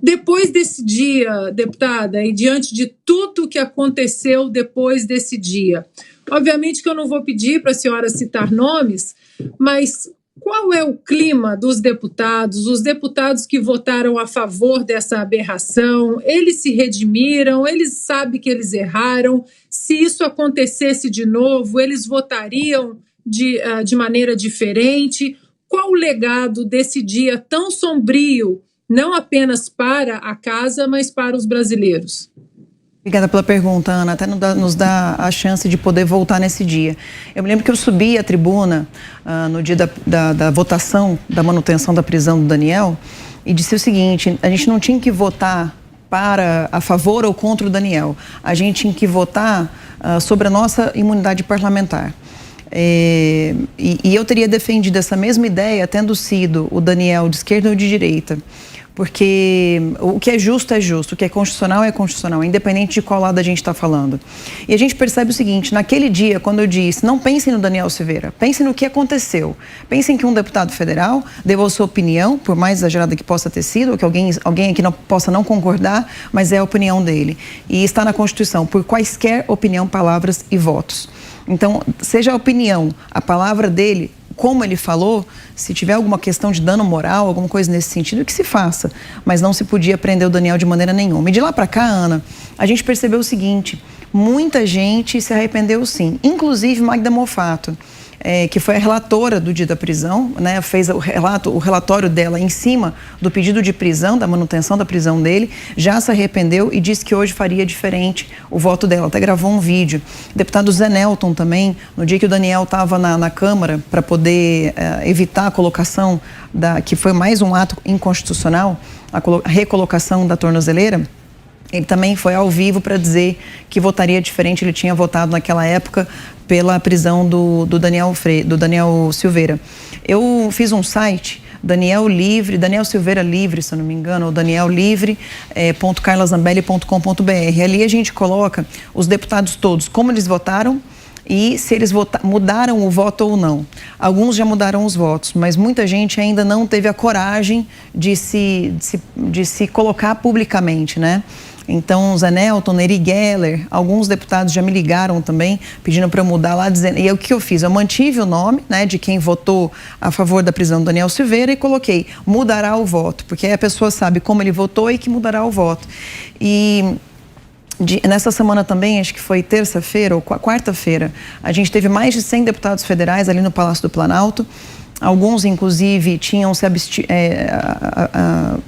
Speaker 4: Depois desse dia, deputada, e diante de tudo que aconteceu depois desse dia, obviamente que eu não vou pedir para a senhora citar nomes, mas qual é o clima dos deputados, os deputados que votaram a favor dessa aberração? Eles se redimiram, eles sabem que eles erraram. Se isso acontecesse de novo, eles votariam de maneira diferente? Qual o legado desse dia tão sombrio, não apenas para a casa, mas para os brasileiros?
Speaker 18: Obrigada pela pergunta, Ana. Até nos dá a chance de poder voltar nesse dia. Eu me lembro que eu subi à tribuna no dia da votação da manutenção da prisão do Daniel e disse o seguinte: a gente não tinha que votar a favor ou contra o Daniel. A gente tinha que votar sobre a nossa imunidade parlamentar. E eu teria defendido essa mesma ideia tendo sido o Daniel de esquerda ou de direita, porque o que é justo, o que é constitucional, independente de qual lado a gente está falando. E a gente percebe o seguinte: naquele dia, quando eu disse, não pensem no Daniel Silveira, pensem no que aconteceu, pensem que um deputado federal deu a sua opinião, por mais exagerada que possa ter sido, ou que alguém aqui possa não concordar, mas é a opinião dele, e está na Constituição, por quaisquer opinião, palavras e votos. Então, seja a opinião, a palavra dele como ele falou, se tiver alguma questão de dano moral, alguma coisa nesse sentido, que se faça. Mas não se podia prender o Daniel de maneira nenhuma. E de lá para cá, Ana, a gente percebeu o seguinte, muita gente se arrependeu sim, inclusive Magda Mofato, que foi a relatora do dia da prisão, né, fez o relatório dela em cima do pedido de prisão, da manutenção da prisão dele, já se arrependeu e disse que hoje faria diferente o voto dela, até gravou um vídeo. O deputado Zé Nelton também, no dia que o Daniel estava na Câmara para poder evitar a colocação, que foi mais um ato inconstitucional, a recolocação da tornozeleira, ele também foi ao vivo para dizer que votaria diferente, ele tinha votado naquela época pela prisão do Daniel Silveira. Eu fiz um site, Daniel Silveira Livre, se eu não me engano, ou daniellivre.carlazambelli.com.br. Ali a gente coloca os deputados todos, como eles votaram e se eles mudaram o voto ou não. Alguns já mudaram os votos, mas muita gente ainda não teve a coragem de se colocar publicamente, né? Então, Zé Nelton, Neri Geller, alguns deputados já me ligaram também, pedindo para eu mudar lá, dizendo... E o que eu fiz? Eu mantive o nome, né, de quem votou a favor da prisão do Daniel Silveira e coloquei, mudará o voto, porque aí a pessoa sabe como ele votou e que mudará o voto. E... nessa semana também, acho que foi terça-feira ou quarta-feira, a gente teve mais de 100 deputados federais ali no Palácio do Planalto. Alguns, inclusive,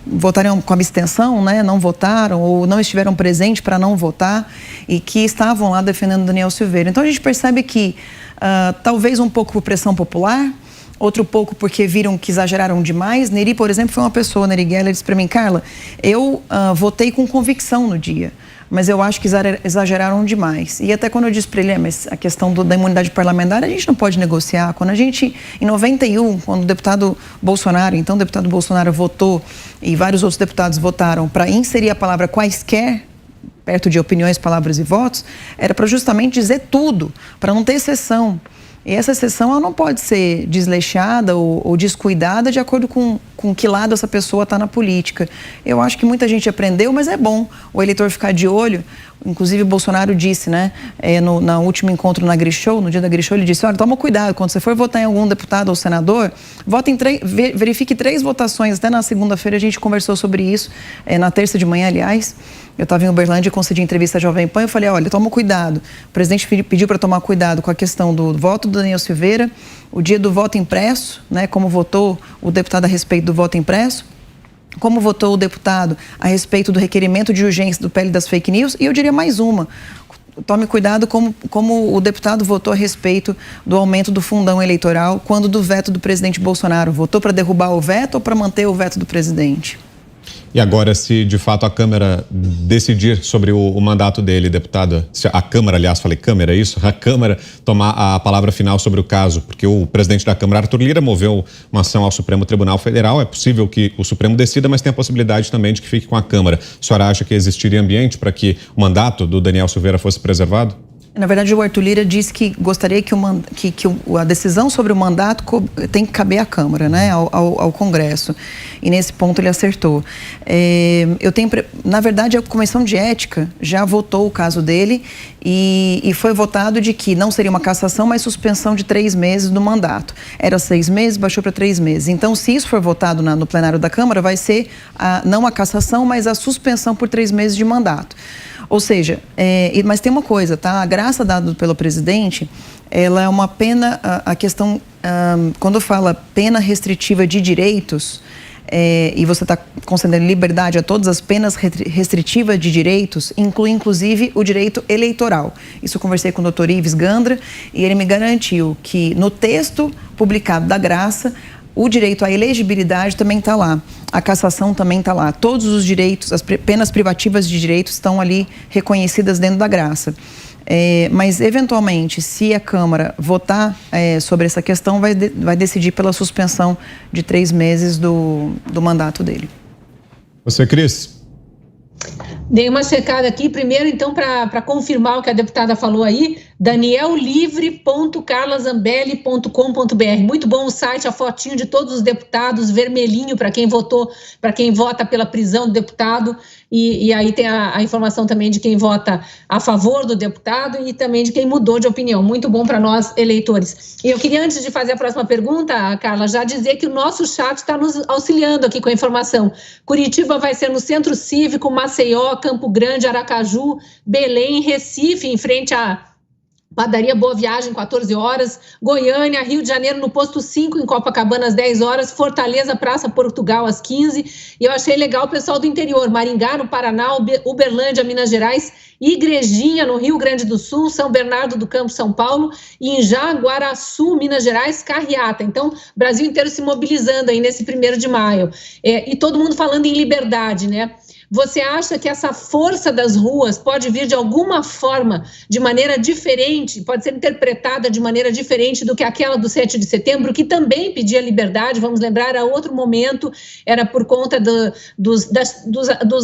Speaker 18: votariam com abstenção, né? Não votaram ou não estiveram presentes para não votar e que estavam lá defendendo Daniel Silveira. Então, a gente percebe que, talvez um pouco por pressão popular, outro pouco porque viram que exageraram demais. Neri, por exemplo, foi uma pessoa, Neri Geller, disse para mim, Carla, eu votei com convicção no dia, mas eu acho que exageraram demais. E até quando eu disse para ele, mas a questão da imunidade parlamentar, a gente não pode negociar. Quando a gente, em 91, quando o deputado Bolsonaro, então o deputado Bolsonaro votou e vários outros deputados votaram para inserir a palavra quaisquer, perto de opiniões, palavras e votos, era para justamente dizer tudo, para não ter exceção. E essa exceção ela não pode ser desleixada ou descuidada de acordo com que lado essa pessoa está na política. Eu acho que muita gente aprendeu, mas é bom o eleitor ficar de olho. Inclusive, Bolsonaro disse, né, no último encontro na Grishow, no dia da Grishow, ele disse, olha, toma cuidado, quando você for votar em algum deputado ou senador, verifique 3 votações. Até na segunda-feira a gente conversou sobre isso, na terça de manhã, aliás. Eu estava em Uberlândia e concedi entrevista à Jovem Pan e eu falei, olha, toma cuidado. O presidente pediu para tomar cuidado com a questão do voto do Daniel Silveira, o dia do voto impresso, né, como votou o deputado a respeito do voto impresso, como votou o deputado a respeito do requerimento de urgência do PL das fake news, e eu diria mais uma, tome cuidado como o deputado votou a respeito do aumento do fundão eleitoral, quando do veto do presidente Bolsonaro. Votou para derrubar o veto ou para manter o veto do presidente?
Speaker 2: E agora, se de fato a Câmara decidir sobre o mandato dele, deputada, se a Câmara, aliás, falei Câmara, é isso? A Câmara tomar a palavra final sobre o caso, porque o presidente da Câmara, Arthur Lira, moveu uma ação ao Supremo Tribunal Federal. É possível que o Supremo decida, mas tem a possibilidade também de que fique com a Câmara. A senhora acha que existiria ambiente para que o mandato do Daniel Silveira fosse preservado?
Speaker 18: Na verdade, o Arthur Lira disse que gostaria que a decisão sobre o mandato tem que caber à Câmara, né, ao Congresso. E nesse ponto ele acertou. Na verdade, a Comissão de Ética já votou o caso dele e foi votado de que não seria uma cassação, mas suspensão de 3 meses do mandato. Era 6 meses, baixou para 3 meses. Então, se isso for votado no plenário da Câmara, vai ser não a cassação, mas a suspensão por 3 meses de mandato. Ou seja, mas tem uma coisa, tá? A graça dada pelo presidente, ela é uma pena, a questão, quando fala pena restritiva de direitos, e você está concedendo liberdade a todas as penas restritivas de direitos, inclui inclusive o direito eleitoral. Isso eu conversei com o Dr. Ives Gandra e ele me garantiu que no texto publicado da graça, o direito à elegibilidade também está lá, a cassação também está lá. Todos os direitos, as penas privativas de direitos estão ali reconhecidas dentro da graça. Mas, eventualmente, se a Câmara votar sobre essa questão, vai decidir pela suspensão de 3 meses do mandato dele.
Speaker 2: Você, Cris?
Speaker 5: Dei uma checada aqui, primeiro, então, para confirmar o que a deputada falou aí, daniellivre.carlazambelli.com.br. Muito bom o site, a fotinho de todos os deputados, vermelhinho para quem votou, para quem vota pela prisão do deputado, e aí tem a informação também de quem vota a favor do deputado e também de quem mudou de opinião. Muito bom para nós, eleitores. E eu queria, antes de fazer a próxima pergunta, Carla, já dizer que o nosso chat está nos auxiliando aqui com a informação. Curitiba vai ser no Centro Cívico, Maceió, Campo Grande, Aracaju, Belém, Recife, em frente à Padaria Boa Viagem, 14 horas, Goiânia, Rio de Janeiro, no Posto 5, em Copacabana, às 10 horas, Fortaleza, Praça Portugal, às 15. E eu achei legal o pessoal do interior, Maringá, no Paraná, Uberlândia, Minas Gerais, Igrejinha, no Rio Grande do Sul, São Bernardo do Campo, São Paulo, e em Jaguaraçu, Minas Gerais, Carriata. Então, Brasil inteiro se mobilizando aí nesse 1º de maio. E todo mundo falando em liberdade, né? Você acha que essa força das ruas pode vir de alguma forma, de maneira diferente, pode ser interpretada de maneira diferente do que aquela do 7 de setembro, que também pedia liberdade? Vamos lembrar, era outro momento, era por conta dos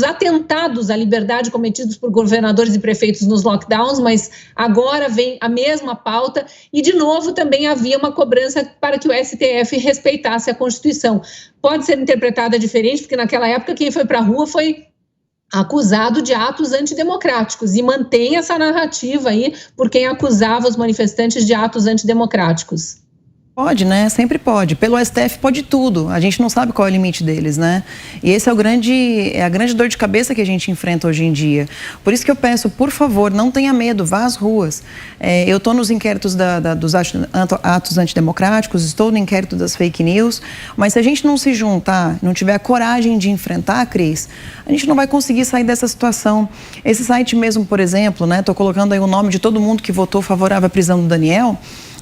Speaker 5: atentados à liberdade cometidos por governadores e prefeitos nos lockdowns, mas agora vem a mesma pauta e, de novo, também havia uma cobrança para que o STF respeitasse a Constituição. Pode ser interpretada diferente, porque naquela época quem foi para a rua foi acusado de atos antidemocráticos, e mantém essa narrativa aí por quem acusava os manifestantes de atos antidemocráticos.
Speaker 18: Pode, né? Sempre pode. Pelo STF pode tudo. A gente não sabe qual é o limite deles, né? E esse é a grande dor de cabeça que a gente enfrenta hoje em dia. Por isso que eu peço, por favor, não tenha medo, vá às ruas. Eu estou nos inquéritos dos atos antidemocráticos, estou no inquérito das fake news, mas se a gente não se juntar, não tiver a coragem de enfrentar, Cris, a gente não vai conseguir sair dessa situação. Esse site mesmo, por exemplo, né? Estou colocando aí o nome de todo mundo que votou favorável à prisão do Daniel.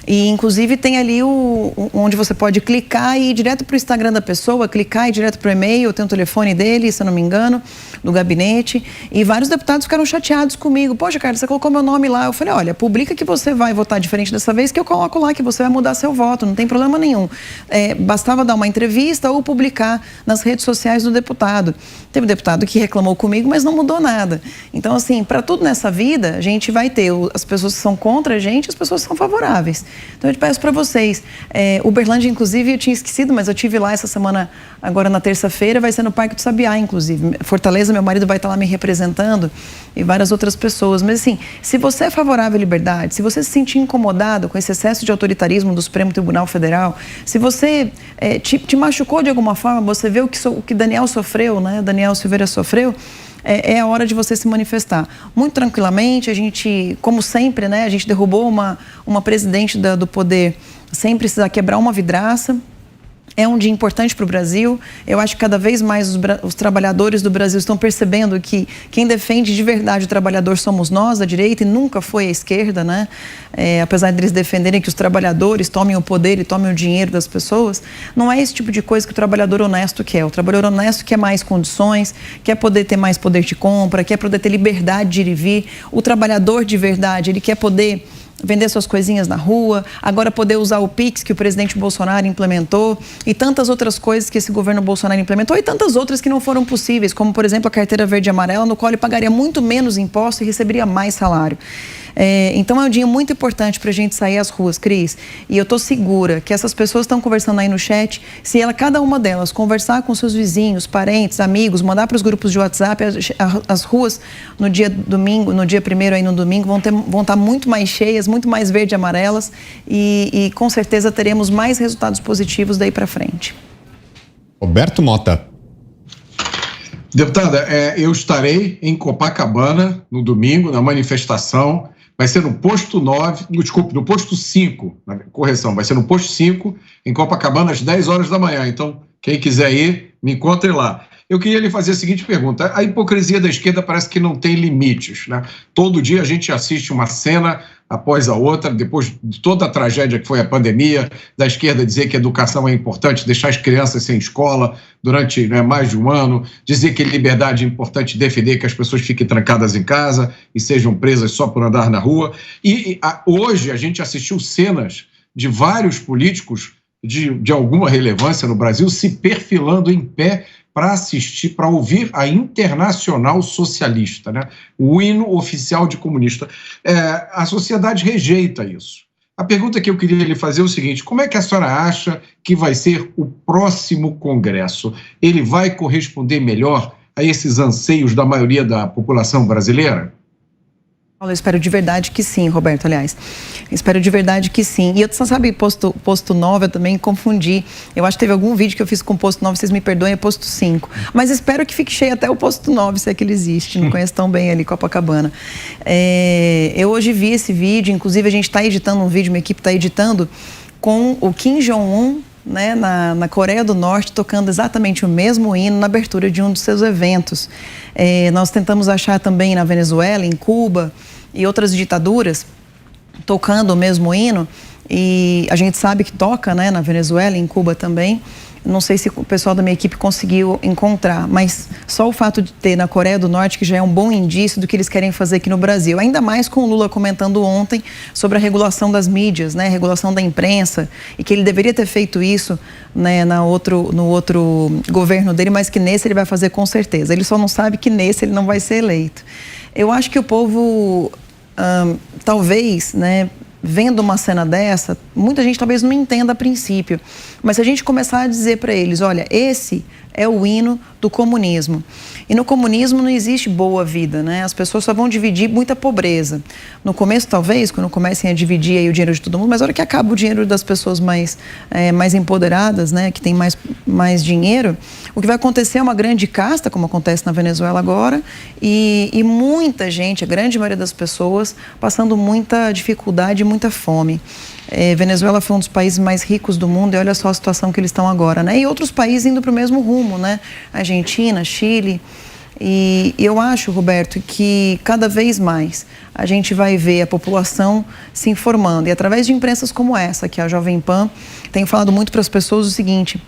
Speaker 18: E, inclusive, tem ali onde você pode clicar e ir direto para o Instagram da pessoa, clicar e ir direto para o e-mail, tem o telefone dele, se eu não me engano, do gabinete. E vários deputados ficaram chateados comigo. Poxa, cara, você colocou meu nome lá. Eu falei, olha, publica que você vai votar diferente dessa vez, que eu coloco lá que você vai mudar seu voto, não tem problema nenhum. Bastava dar uma entrevista ou publicar nas redes sociais do deputado. Teve deputado que reclamou comigo, mas não mudou nada. Então, assim, para tudo nessa vida, a gente vai ter as pessoas que são contra a gente, as pessoas que são favoráveis. Então, eu te peço para vocês. Uberlândia, inclusive, eu tinha esquecido, mas eu estive lá essa semana, agora na terça-feira, vai ser no Parque do Sabiá, inclusive. Fortaleza, meu marido vai estar lá me representando e várias outras pessoas. Mas, assim, se você é favorável à liberdade, se você se sentir incomodado com esse excesso de autoritarismo do Supremo Tribunal Federal, se você te machucou de alguma forma, você vê o que Daniel sofreu, né? Daniel Silveira sofreu, é a hora de você se manifestar. Muito tranquilamente, a gente, como sempre, né, a gente derrubou uma presidente do poder sem precisar quebrar uma vidraça. É um dia importante para o Brasil. Eu acho que cada vez mais os trabalhadores do Brasil estão percebendo que quem defende de verdade o trabalhador somos nós, a direita, e nunca foi a esquerda, né? Apesar deles defenderem que os trabalhadores tomem o poder e tomem o dinheiro das pessoas, não é esse tipo de coisa que o trabalhador honesto quer. O trabalhador honesto quer mais condições, quer poder ter mais poder de compra, quer poder ter liberdade de ir e vir. O trabalhador de verdade, ele quer poder vender suas coisinhas na rua, agora poder usar o Pix que o presidente Bolsonaro implementou e tantas outras coisas que esse governo Bolsonaro implementou e tantas outras que não foram possíveis, como, por exemplo, a carteira verde e amarela, no qual ele pagaria muito menos imposto e receberia mais salário. Então é um dia muito importante para a gente sair às ruas, Cris, e eu estou segura que essas pessoas estão conversando aí no chat, se cada uma delas conversar com seus vizinhos, parentes, amigos, mandar para os grupos de WhatsApp, as ruas no dia domingo, no dia 1º aí no domingo, vão estar muito mais cheias, muito mais verde e amarelas e com certeza teremos mais resultados positivos daí para frente.
Speaker 2: Roberto Mota.
Speaker 6: Deputada, eu estarei em Copacabana no domingo, na manifestação. Vai ser no posto 9, desculpe, no posto 5, correção, vai ser no posto 5, em Copacabana, às 10 horas da manhã. Então, quem quiser ir, me encontre lá. Eu queria lhe fazer a seguinte pergunta. A hipocrisia da esquerda parece que não tem limites, né? Todo dia a gente assiste uma cena após a outra, depois de toda a tragédia que foi a pandemia, da esquerda dizer que a educação é importante, deixar as crianças sem escola durante mais de um ano, dizer que liberdade é importante, defender que as pessoas fiquem trancadas em casa e sejam presas só por andar na rua. Hoje a gente assistiu cenas de vários políticos de alguma relevância no Brasil se perfilando em pé para assistir, para ouvir a Internacional Socialista, né? O hino oficial de comunista. A sociedade rejeita isso. A pergunta que eu queria lhe fazer é o seguinte: como é que a senhora acha que vai ser o próximo Congresso? Ele vai corresponder melhor a esses anseios da maioria da população brasileira?
Speaker 18: Eu espero de verdade que sim, Roberto, aliás. Espero de verdade que sim. E eu, você sabe, posto 9, eu também confundi. Eu acho que teve algum vídeo que eu fiz com posto 9, vocês me perdoem, é posto 5. Mas espero que fique cheio até o posto 9, se é que ele existe. Não conheço tão bem ali, Copacabana. Eu hoje vi esse vídeo, inclusive a gente está editando um vídeo, minha equipe está editando, com o Kim Jong-un, né, na Coreia do Norte, tocando exatamente o mesmo hino na abertura de um dos seus eventos. Nós tentamos achar também na Venezuela, em Cuba e outras ditaduras, tocando o mesmo hino, e a gente sabe que toca, né, na Venezuela e em Cuba também. Não sei se o pessoal da minha equipe conseguiu encontrar, mas só o fato de ter na Coreia do Norte, que já é um bom indício do que eles querem fazer aqui no Brasil. Ainda mais com o Lula comentando ontem sobre a regulação das mídias, né, a regulação da imprensa, e que ele deveria ter feito isso, né, no outro governo dele, mas que nesse ele vai fazer com certeza. Ele só não sabe que nesse ele não vai ser eleito. Eu acho que o povo, talvez, né, vendo uma cena dessa, muita gente talvez não entenda a princípio, mas se a gente começar a dizer para eles, olha, esse é o hino do comunismo. E no comunismo não existe boa vida, né? As pessoas só vão dividir muita pobreza. No começo, talvez, quando comecem a dividir aí o dinheiro de todo mundo, mas a hora que acaba o dinheiro das pessoas mais empoderadas, né? Que tem mais dinheiro, o que vai acontecer é uma grande casta, como acontece na Venezuela agora, e muita gente, a grande maioria das pessoas, passando muita dificuldade e muita fome. Venezuela foi um dos países mais ricos do mundo e olha só a situação que eles estão agora, né? E outros países indo para o mesmo rumo, né? Argentina, Chile. E eu acho, Roberto, que cada vez mais a gente vai ver a população se informando. E através de imprensas como essa, que a Jovem Pan tem falado muito para as pessoas o seguinte: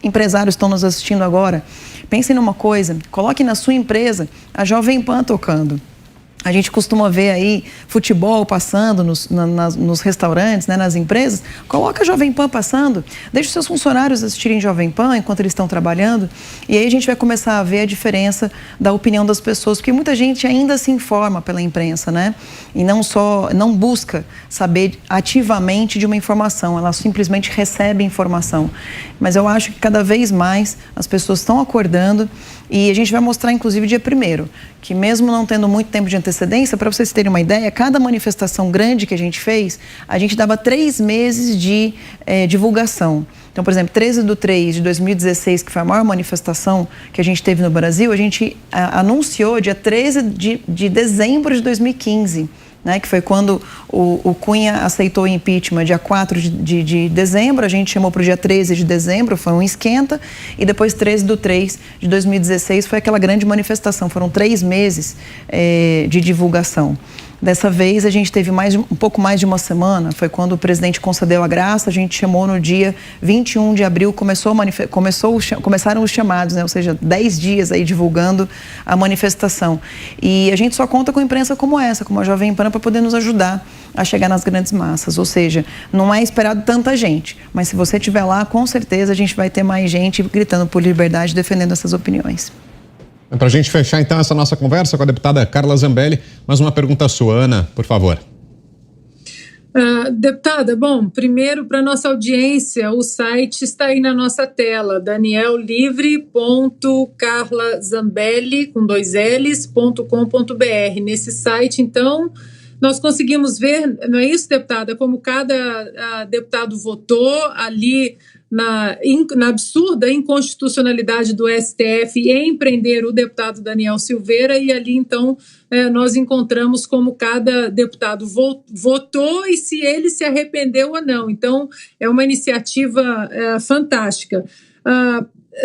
Speaker 18: empresários estão nos assistindo agora, pensem numa coisa, coloquem na sua empresa a Jovem Pan tocando. A gente costuma ver aí futebol passando nos restaurantes, né, nas empresas. Coloca a Jovem Pan passando, deixa os seus funcionários assistirem Jovem Pan enquanto eles estão trabalhando. E aí a gente vai começar a ver a diferença da opinião das pessoas, porque muita gente ainda se informa pela imprensa, né? E não busca saber ativamente de uma informação, ela simplesmente recebe informação. Mas eu acho que cada vez mais as pessoas estão acordando. E a gente vai mostrar, inclusive, dia 1º, que mesmo não tendo muito tempo de antecedência, para vocês terem uma ideia, cada manifestação grande que a gente fez, a gente dava 3 meses de divulgação. Então, por exemplo, 13/3 de 2016, que foi a maior manifestação que a gente teve no Brasil, a gente anunciou dia 13 de dezembro de 2015. Né, que foi quando o Cunha aceitou o impeachment, dia 4 de dezembro, a gente chamou para o dia 13 de dezembro, foi um esquenta, e depois 13/3 de 2016 foi aquela grande manifestação, foram 3 meses de divulgação. Dessa vez a gente teve um pouco mais de uma semana, foi quando o presidente concedeu a graça, a gente chamou no dia 21 de abril, começaram os chamados, né? Ou seja, 10 dias aí divulgando a manifestação. E a gente só conta com imprensa como essa, como a Jovem Pan, para poder nos ajudar a chegar nas grandes massas. Ou seja, não é esperado tanta gente, mas se você estiver lá, com certeza a gente vai ter mais gente gritando por liberdade, defendendo essas opiniões.
Speaker 2: Para a gente fechar, então, essa nossa conversa com a deputada Carla Zambelli, mais uma pergunta sua, Ana, por favor.
Speaker 4: Deputada, bom, primeiro para nossa audiência, o site está aí na nossa tela, daniellivre.carlazambelli, com 2 L's.com.br. Nesse site, então, nós conseguimos ver, não é isso, deputada, como cada deputado votou ali na absurda inconstitucionalidade do STF em prender o deputado Daniel Silveira, e ali então nós encontramos como cada deputado votou e se ele se arrependeu ou não. Então é uma iniciativa fantástica.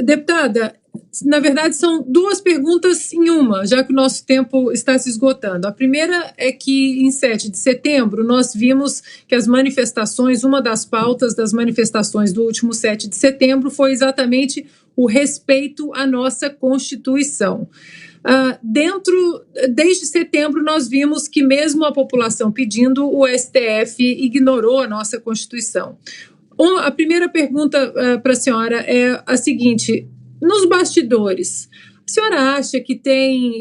Speaker 4: Deputada, na verdade são 2 perguntas em uma, já que o nosso tempo está se esgotando. A primeira é que em 7 de setembro nós vimos que as manifestações, uma das pautas das manifestações do último 7 de setembro foi exatamente o respeito à nossa Constituição. Desde setembro nós vimos que mesmo a população pedindo, o STF ignorou a nossa Constituição. A primeira pergunta para a senhora é a seguinte: nos bastidores, a senhora acha que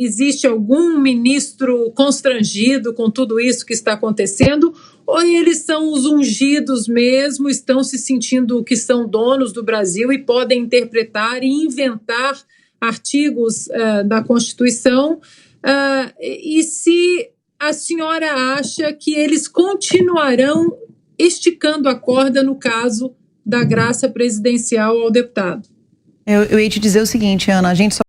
Speaker 4: existe algum ministro constrangido com tudo isso que está acontecendo? Ou eles são os ungidos mesmo, estão se sentindo que são donos do Brasil e podem interpretar e inventar artigos da Constituição? E se a senhora acha que eles continuarão esticando a corda no caso da graça presidencial ao deputado?
Speaker 18: Eu ia te dizer o seguinte, Ana, a gente só